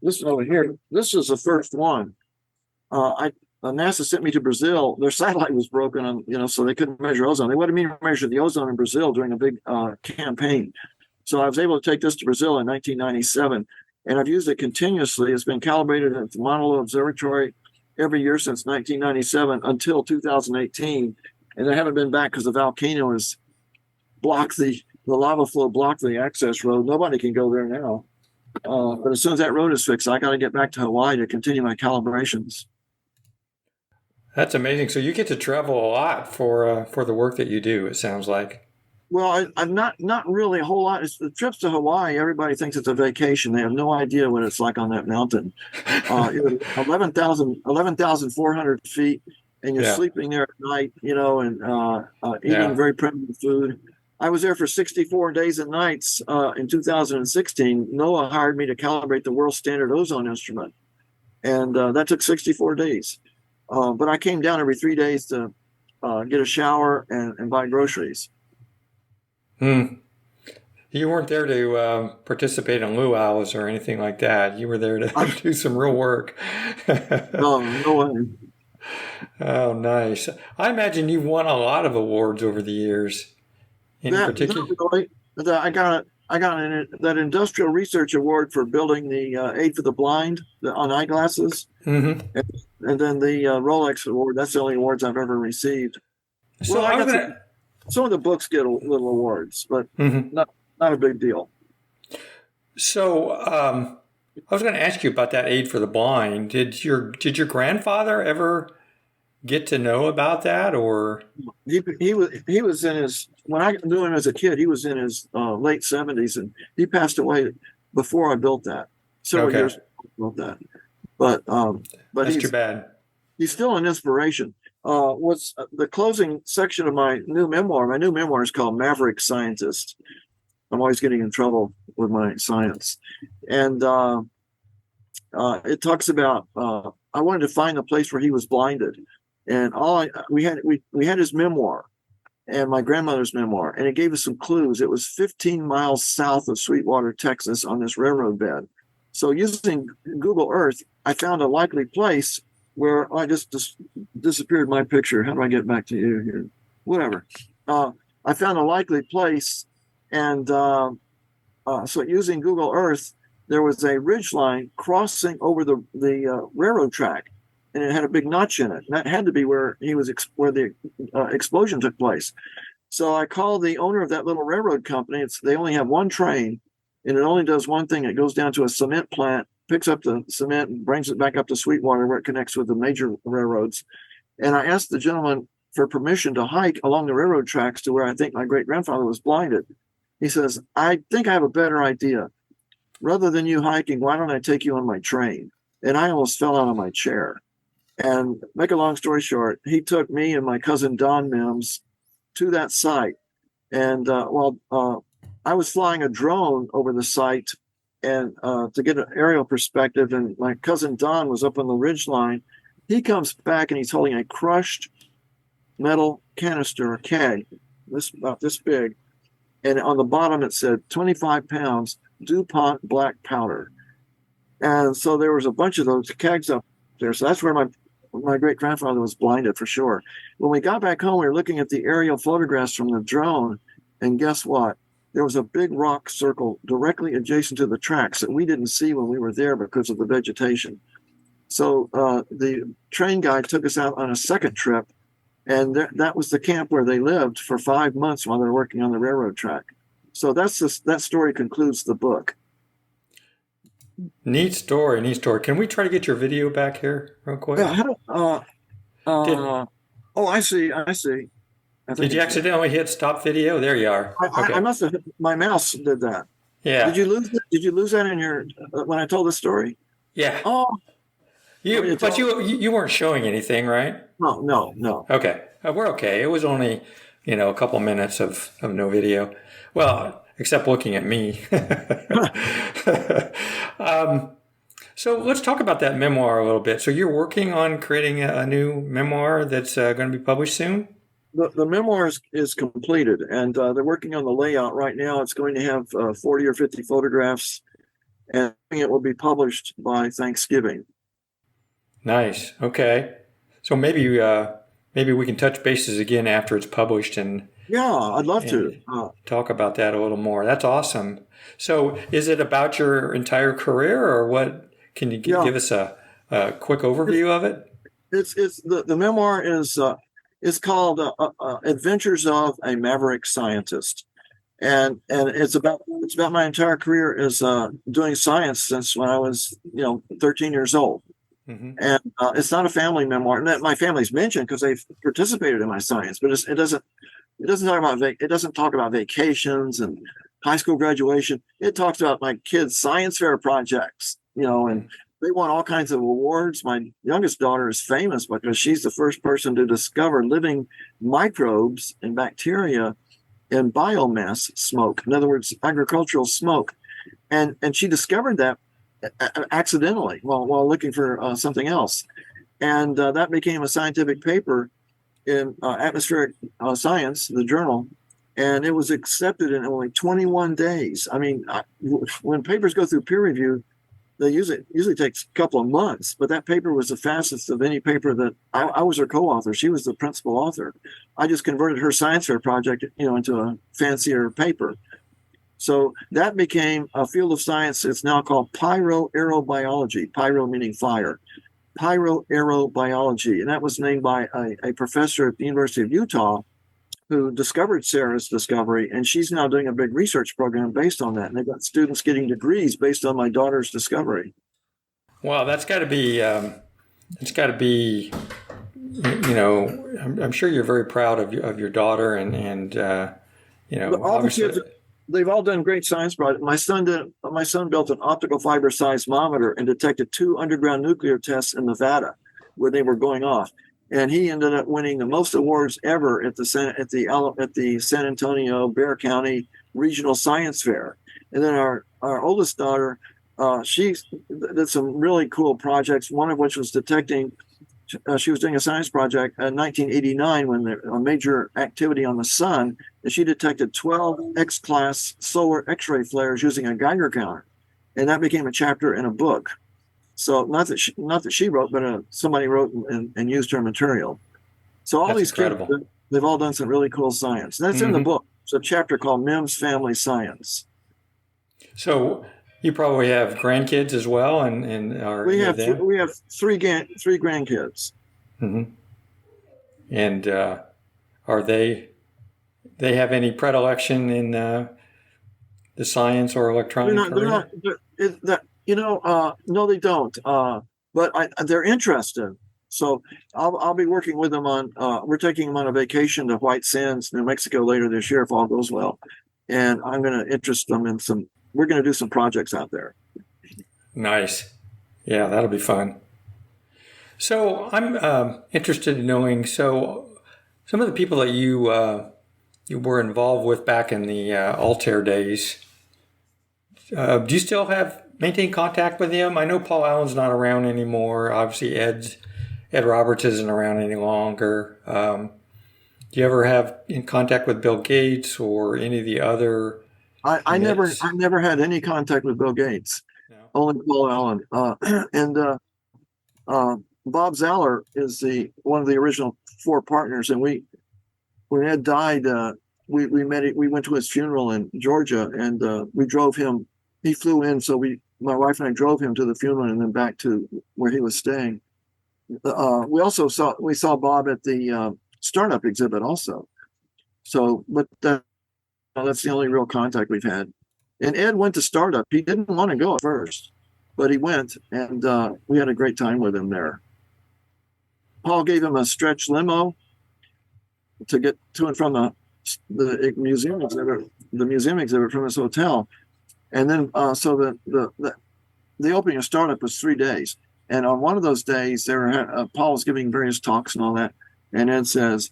this one over here. This is the first one. NASA sent me to Brazil. Their satellite was broken, so they couldn't measure ozone. They wanted me to measure the ozone in Brazil during a big campaign. So I was able to take this to Brazil in 1997, and I've used it continuously. It's been calibrated at the Mauna Loa Observatory every year since 1997 until 2018, and I haven't been back because the volcano has blocked the lava flow blocked the access road. Nobody can go there now. But as soon as that road is fixed, I got to get back to Hawaii to continue my calibrations. That's amazing. So you get to travel a lot for the work that you do, it sounds like. Well, I'm not really a whole lot. It's the trips to Hawaii. Everybody thinks it's a vacation. They have no idea what it's like on that mountain. 11,400 feet, and you're sleeping there at night, and eating very primitive food. I was there for 64 days and nights in 2016. NOAA hired me to calibrate the world standard ozone instrument, and that took 64 days. But I came down every 3 days to get a shower and buy groceries. You weren't there to participate in luau's or anything like that. You were there to do some real work. No way. Oh, nice. I imagine you've won a lot of awards over the years. Really, I got that Industrial Research Award for building the aid for the blind on eyeglasses, and then the Rolex Award. That's the only awards I've ever received. So some of the books get little awards, but not a big deal. So I was going to ask you about that aid for the blind. Did your grandfather ever get to know about that, or he was in his, when I knew him as a kid, he was in his late 70s, and he passed away before I built that. Several years before I built that. But that's too bad. He's still an inspiration. Was the closing section of my new memoir. My new memoir is called Maverick Scientist. I'm always getting in trouble with my science, and it talks about I wanted to find the place where he was blinded. And we had his memoir and my grandmother's memoir, and it gave us some clues. It was 15 miles south of Sweetwater, Texas, on this railroad bed. So using Google Earth, I found a likely place where I just disappeared my picture. How do I get back to you here? Whatever. I found a likely place, and so using Google Earth, there was a ridge line crossing over the railroad track. And it had a big notch in it. And that had to be where where the explosion took place. So I called the owner of that little railroad company. They only have one train, and it only does one thing. It goes down to a cement plant, picks up the cement, and brings it back up to Sweetwater, where it connects with the major railroads. And I asked the gentleman for permission to hike along the railroad tracks to where I think my great-grandfather was blinded. He says, I think I have a better idea. Rather than you hiking, why don't I take you on my train? And I almost fell out of my chair. And make a long story short, he took me and my cousin Don Mims to that site. And while I was flying a drone over the site and to get an aerial perspective, and my cousin Don was up on the ridge line, he comes back and he's holding a crushed metal canister, a keg, about this big. And on the bottom it said 25 pounds DuPont black powder. And so there was a bunch of those kegs up there. So that's where my great-grandfather was blinded for sure. When we got back home, we were looking at the aerial photographs from the drone, and guess what? There was a big rock circle directly adjacent to the tracks that we didn't see when we were there because of the vegetation. So the train guy took us out on a second trip, and that was the camp where they lived for 5 months while they were working on the railroad track. So that story concludes the book. Neat story. Can we try to get your video back here real quick? Yeah, I see. Did you accidentally hit stop video? There you are. I must have. My mouse did that. Yeah. Did you lose that in your when I told the story? Yeah. Oh. You weren't showing anything, right? No. Okay. We're okay. It was only a couple minutes of no video. Well, except looking at me. So let's talk about that memoir a little bit. So you're working on creating a new memoir that's going to be published soon? The memoir is completed, and they're working on the layout right now. It's going to have 40 or 50 photographs, and it will be published by Thanksgiving. Nice. Okay. So maybe we can touch bases again after it's published and I'd love to talk about that a little more. That's awesome. So is it about your entire career, or what? Can you give us a quick overview of it? It's the memoir is called Adventures of a Maverick Scientist, and it's about my entire career is doing science since when I was 13 years old. Mm-hmm. And it's not a family memoir. My family's mentioned because they've participated in my science, but it doesn't talk about vacations and high school graduation. It talks about my kids' science fair projects, and they won all kinds of awards. My youngest daughter is famous because she's the first person to discover living microbes and bacteria in biomass smoke. In other words, agricultural smoke, and she discovered that accidentally while looking for something else, and that became a scientific paper in Atmospheric Science, the journal, and it was accepted in only 21 days. I mean, when papers go through peer review, they usually takes a couple of months, but that paper was the fastest of any paper that I was her co-author. She was the principal author. I just converted her science fair project, into a fancier paper. So that became a field of science. It's now called pyroaerobiology. Pyro meaning fire. Pyroaerobiology, and that was named by a professor at the University of Utah who discovered Sarah's discovery, and she's now doing a big research program based on that. And they've got students getting degrees based on my daughter's discovery. Wow, that's got to be. I'm sure you're very proud of your daughter, and all the kids. They've all done great science projects. My son built an optical fiber seismometer and detected 2 underground nuclear tests in Nevada where they were going off. And he ended up winning the most awards ever at the San Antonio Bexar County Regional Science Fair. And then our oldest daughter, she did some really cool projects. One of which was detecting. She was doing a science project in 1989 when there was a major activity on the sun, and she detected 12 X-class solar X-ray flares using a Geiger counter, and that became a chapter in a book. So not that she wrote, but somebody wrote and used her material. So all these incredible. Kids, they've all done some really cool science. That's in the book. It's a chapter called Mims Family Science. So you probably have grandkids as well, and we have three grandkids. Mm-hmm. And are they have any predilection in the science or electronic? No, they don't. But they're interested. So I'll be working with them on. We're taking them on a vacation to White Sands, New Mexico later this year if all goes well, and I'm going to interest them in some. We're going to do some projects out there. Nice. Yeah, that'll be fun. So I'm interested in knowing, so some of the people that you were involved with back in the Altair days, do you still maintain contact with them? I know Paul Allen's not around anymore. Obviously, Ed Roberts isn't around any longer. Do you ever have in contact with Bill Gates or any of the other? I never had any contact with Bill Gates. No. Only Paul Allen. And Bob Zaller is one of the original 4 partners. And when Ed died, we went to his funeral in Georgia, and we drove him. He flew in, so my wife and I drove him to the funeral and then back to where he was staying. We also saw Bob at the startup exhibit also. So, but that's the only real contact we've had. And Ed went to startup. He didn't want to go at first, but he went, and we had a great time with him there. Paul gave him a stretch limo to get to and from the museum exhibit from his hotel. And then so the opening of startup was 3 days. And on one of those days, Paul was giving various talks and all that. And Ed says,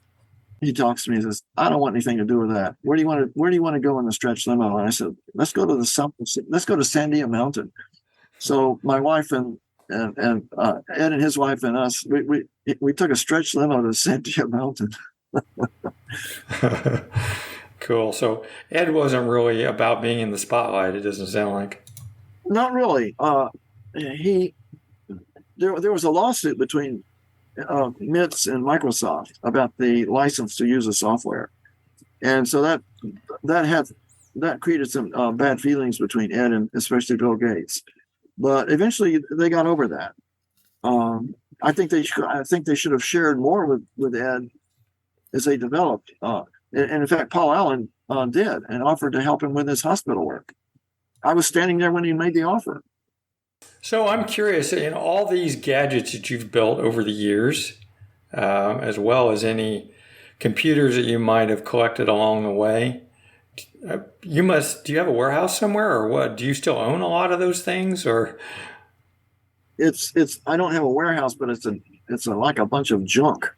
he talks to me and says, "I don't want anything to do with that. Where do you want to go in the stretch limo?" And I said, "Let's go to Sandia Mountain." So my wife and Ed and his wife and us, we took a stretch limo to Sandia Mountain. Cool. So Ed wasn't really about being in the spotlight. It doesn't sound like. Not really. There was a lawsuit between MITS and Microsoft about the license to use the software, and so that created some bad feelings between Ed and especially Bill Gates. But eventually, they got over that. I think they should have shared more with Ed as they developed. And in fact, Paul Allen did and offered to help him with his hospital work. I was standing there when he made the offer. So I'm curious, in all these gadgets that you've built over the years, as well as any computers that you might have collected along the way, do you have a warehouse somewhere, or what? Do you still own a lot of those things, or? I don't have a warehouse, but it's like a bunch of junk.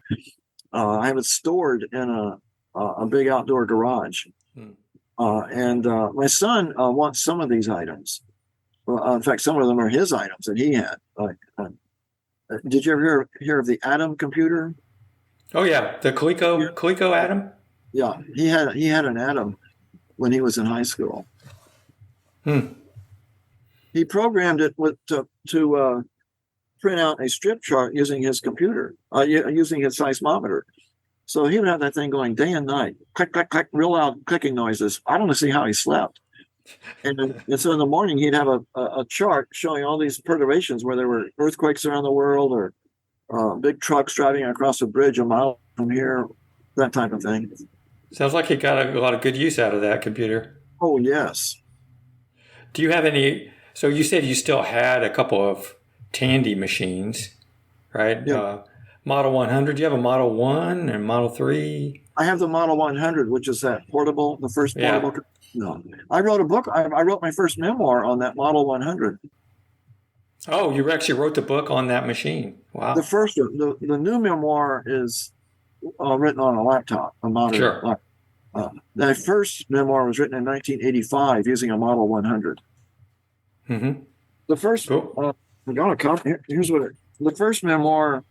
I have it stored in a big outdoor garage. And my son wants some of these items. Well, in fact, some of them are his items that he had. Did you ever hear of the Atom computer? Oh yeah, the Coleco Atom. Yeah, he had an Atom when he was in high school. He programmed it to print out a strip chart using his computer, using his seismometer. So he would have that thing going day and night, click, click, click, real loud clicking noises. I don't know see how he slept. And so in the morning, he'd have a chart showing all these perturbations where there were earthquakes around the world, or big trucks driving across a bridge a mile from here, that type of thing. Sounds like he got a lot of good use out of that computer. Oh, yes. Do you have any? So you said you still had a couple of Tandy machines, right? Yeah. Model 100. Do you have a Model 1 and Model 3? I have the Model 100, which is that portable, the first portable. Yeah. No, I wrote a book. I wrote my first memoir on that Model 100. Oh, you actually wrote the book on that machine. Wow. The first, the new memoir is written on a laptop, a modern. Sure. The first memoir was written in 1985 using a Model 100. Mm-hmm. The first, cool. Here's what the first memoir.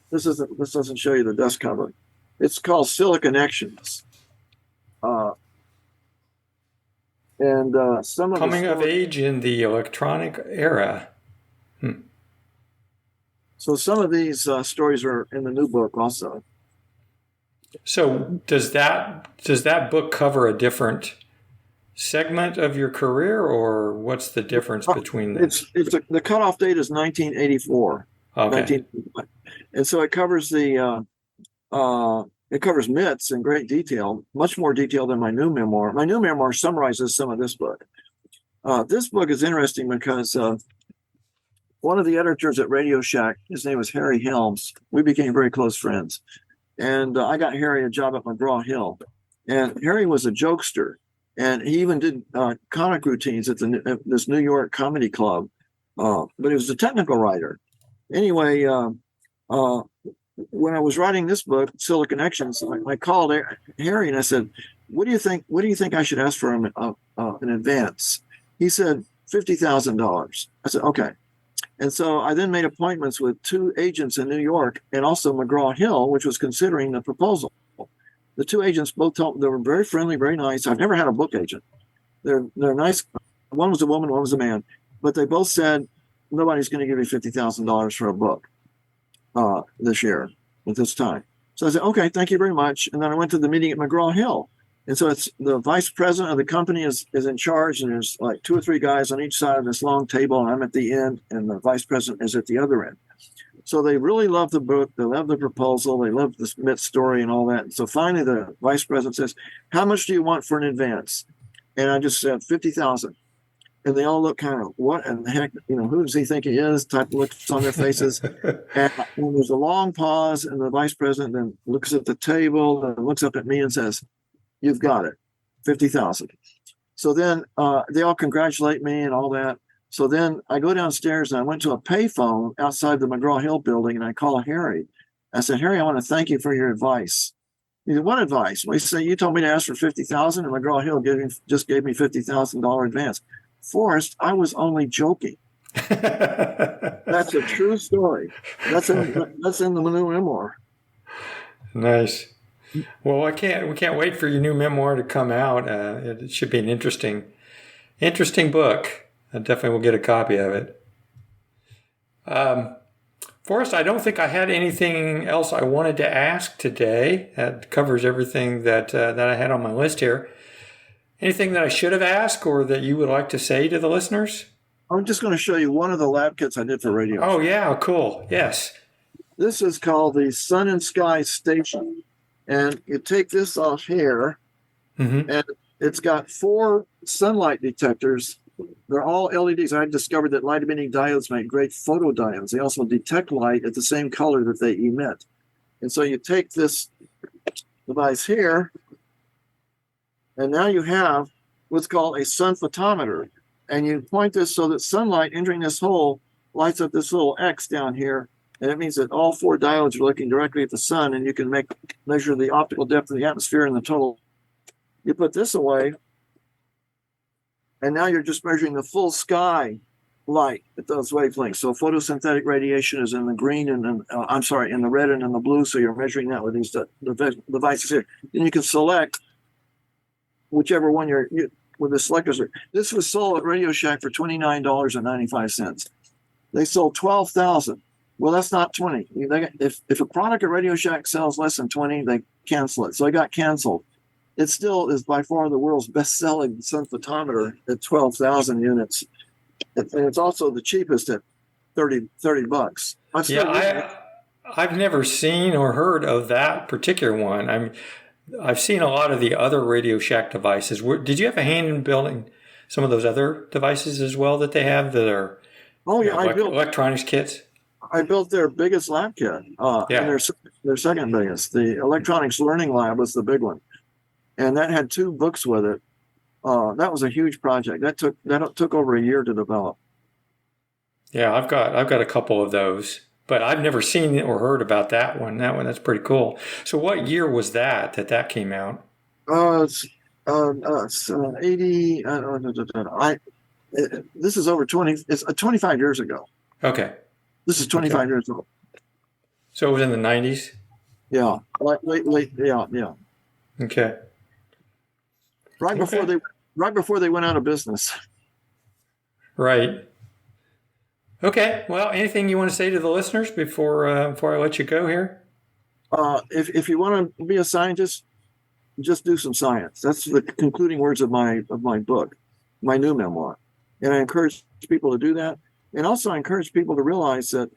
This doesn't show you the dust cover. It's called Siliconnections. And some of coming of age in the electronic era. So some of these stories are in the new book also. So does that book cover a different segment of your career, or what's the difference between them? The cutoff date is 1984. Okay. And so it covers it covers MITS in great detail, much more detail than my new memoir. My new memoir summarizes some of this book. This book is interesting because one of the editors at Radio Shack, his name was Harry Helms. We became very close friends. And I got Harry a job at McGraw-Hill. And Harry was a jokester. And he even did comic routines at this New York comedy club. But he was a technical writer. Anyway, when I was writing this book, Siliconnections, I called Harry and I said, "What do you think? What do you think I should ask for him in advance?" He said $50,000. I said, "Okay." And so I then made appointments with two agents in New York and also McGraw-Hill, which was considering the proposal. The two agents both told they were very friendly, very nice. I've never had a book agent. They're nice. One was a woman, one was a man, but they both said nobody's going to give you $50,000 for a book this year at this time. So I said, "Okay, thank you very much." And then I went to the meeting at McGraw-Hill. And so it's the vice president of the company is in charge, and there's like two or three guys on each side of this long table, and I'm at the end, and the vice president is at the other end. So they really love the book. They love the proposal. They love the Smith story and all that. And so finally the vice president says, "How much do you want for an advance?" And I just said, $50,000. And they all look kind of, what in the heck, who does he think he is? Type of looks on their faces. And there's a long pause, and the vice president then looks at the table and looks up at me and says, "You've got it, $50,000. So then they all congratulate me and all that. So then I go downstairs and I went to a payphone outside the McGraw-Hill building, and I call Harry. I said, "Harry, I want to thank you for your advice. One advice. We say, you told me to ask for 50,000, and McGraw-Hill just gave me $50,000 advance. Forrest, I was only joking. That's a true story. That's in the new memoir. Nice. Well, we can't wait for your new memoir to come out. It should be an interesting book. I definitely will get a copy of it. Forrest, I don't think I had anything else I wanted to ask today. That covers everything that I had on my list here. Anything that I should have asked or that you would like to say to the listeners? I'm just going to show you one of the lab kits I did for radio. Oh, yeah, cool. Yes. This is called the Sun and Sky Station. And you take this off here, and it's got 4 sunlight detectors. They're all LEDs. I discovered that light-emitting diodes make great photodiodes. They also detect light at the same color that they emit. And so you take this device here, and now you have what's called a sun photometer. And you point this so that sunlight entering this hole lights up this little X down here. And it means that all 4 diodes are looking directly at the sun, and you can measure the optical depth of the atmosphere and the total. You put this away, and now you're just measuring the full sky light at those wavelengths. So photosynthetic radiation is in the green and in the red and in the blue. So you're measuring that with these devices here. Then you can select whichever one with the selectors. This was sold at Radio Shack for $29.95. They sold 12,000. Well, that's not 20. If a product at Radio Shack sells less than 20, they cancel it. So it got canceled. It still is by far the world's best-selling sun photometer at 12,000 units. And it's also the cheapest at $30. I've never seen or heard of that particular one. I've seen a lot of the other Radio Shack devices. Did you have a hand in building some of those other devices as well that they have that are electronics kits? I built their biggest lab kit, and their second biggest. The Electronics Learning Lab was the big one, and that had 2 books with it. That was a huge project. That took over a year to develop. Yeah, I've got a couple of those, but I've never seen or heard about that one. That's pretty cool. So, what year was that came out? It's 80. This is over 20. It's 25 years ago. Okay. This is 25 years old. So it was in the 90s? Yeah. Late, yeah. Okay. Right before they went out of business. Right. Okay. Well, anything you want to say to the listeners before I let you go here? If you want to be a scientist, just do some science. That's the concluding words of my book, my new memoir. And I encourage people to do that. And also I encourage people to realize that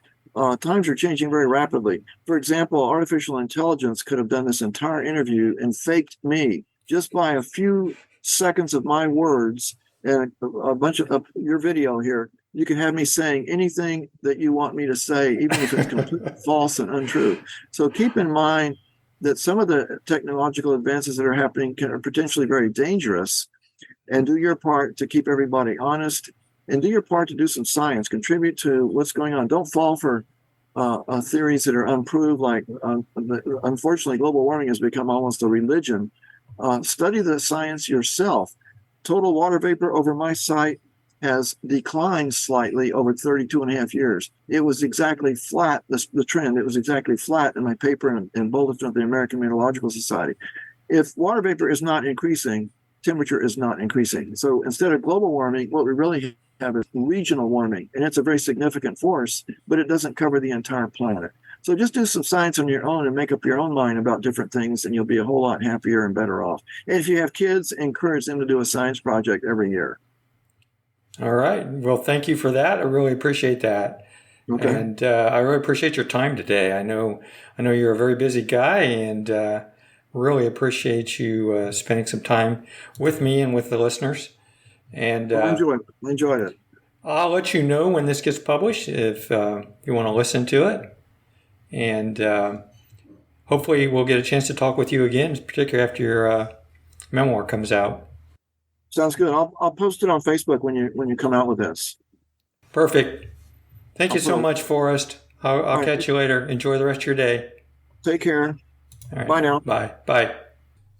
times are changing very rapidly. For example, artificial intelligence could have done this entire interview and faked me just by a few seconds of my words and a bunch of your video here. You can have me saying anything that you want me to say, even if it's completely false and untrue. So keep in mind that some of the technological advances that are happening are potentially very dangerous, and do your part to keep everybody honest. And do your part to do some science, contribute to what's going on. Don't fall for theories that are unproved, like unfortunately, global warming has become almost a religion. Study the science yourself. Total water vapor over my site has declined slightly over 32 and a half years. It was exactly flat, the trend, it was exactly flat in my paper in Bulletin of the American Meteorological Society. If water vapor is not increasing, temperature is not increasing. So instead of global warming, what we really have is regional warming, and it's a very significant force, but it doesn't cover the entire planet. So just do some science on your own and make up your own mind about different things, and you'll be a whole lot happier and better off. And if you have kids, encourage them to do a science project every year. All right. Well, thank you for that. I really appreciate that. Okay. And I really appreciate your time today. I know you're a very busy guy, and really appreciate you spending some time with me and with the listeners. And I enjoyed it. I'll let you know when this gets published if you want to listen to it. And hopefully we'll get a chance to talk with you again, particularly after your memoir comes out. Sounds good. I'll post it on Facebook when you come out with this. Perfect. Thank you so much, Forrest. I'll catch you later. Enjoy the rest of your day. Take care. All right. Bye now. Bye.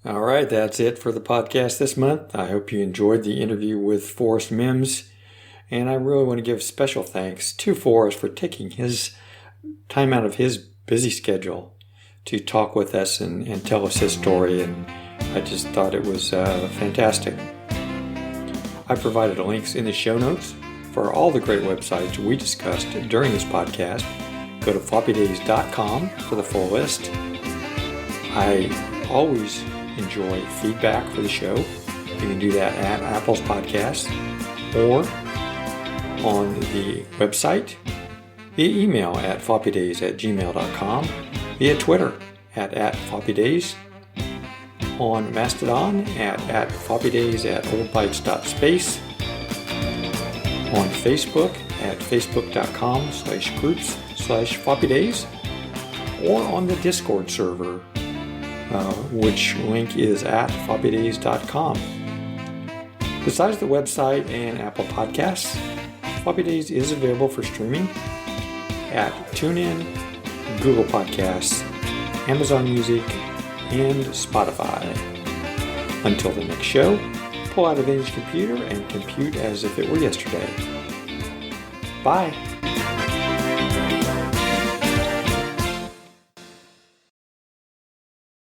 All right, that's it for the podcast this month. I hope you enjoyed the interview with Forrest Mims. And I really want to give special thanks to Forrest for taking his time out of his busy schedule to talk with us and tell us his story. And I just thought it was fantastic. I provided links in the show notes for all the great websites we discussed during this podcast. Go to floppydays.com for the full list. I always enjoy feedback for the show. You can do that at Apple's Podcast or on the website, via email at floppydays@gmail.com, via Twitter at floppydays, on Mastodon at floppydays@oldbytes.space, on Facebook at facebook.com/groups/floppydays, or on the Discord server, which link is at floppydays.com. Besides the website and Apple Podcasts, Floppy Days is available for streaming at TuneIn, Google Podcasts, Amazon Music, and Spotify. Until the next show, pull out a vintage computer and compute as if it were yesterday. Bye.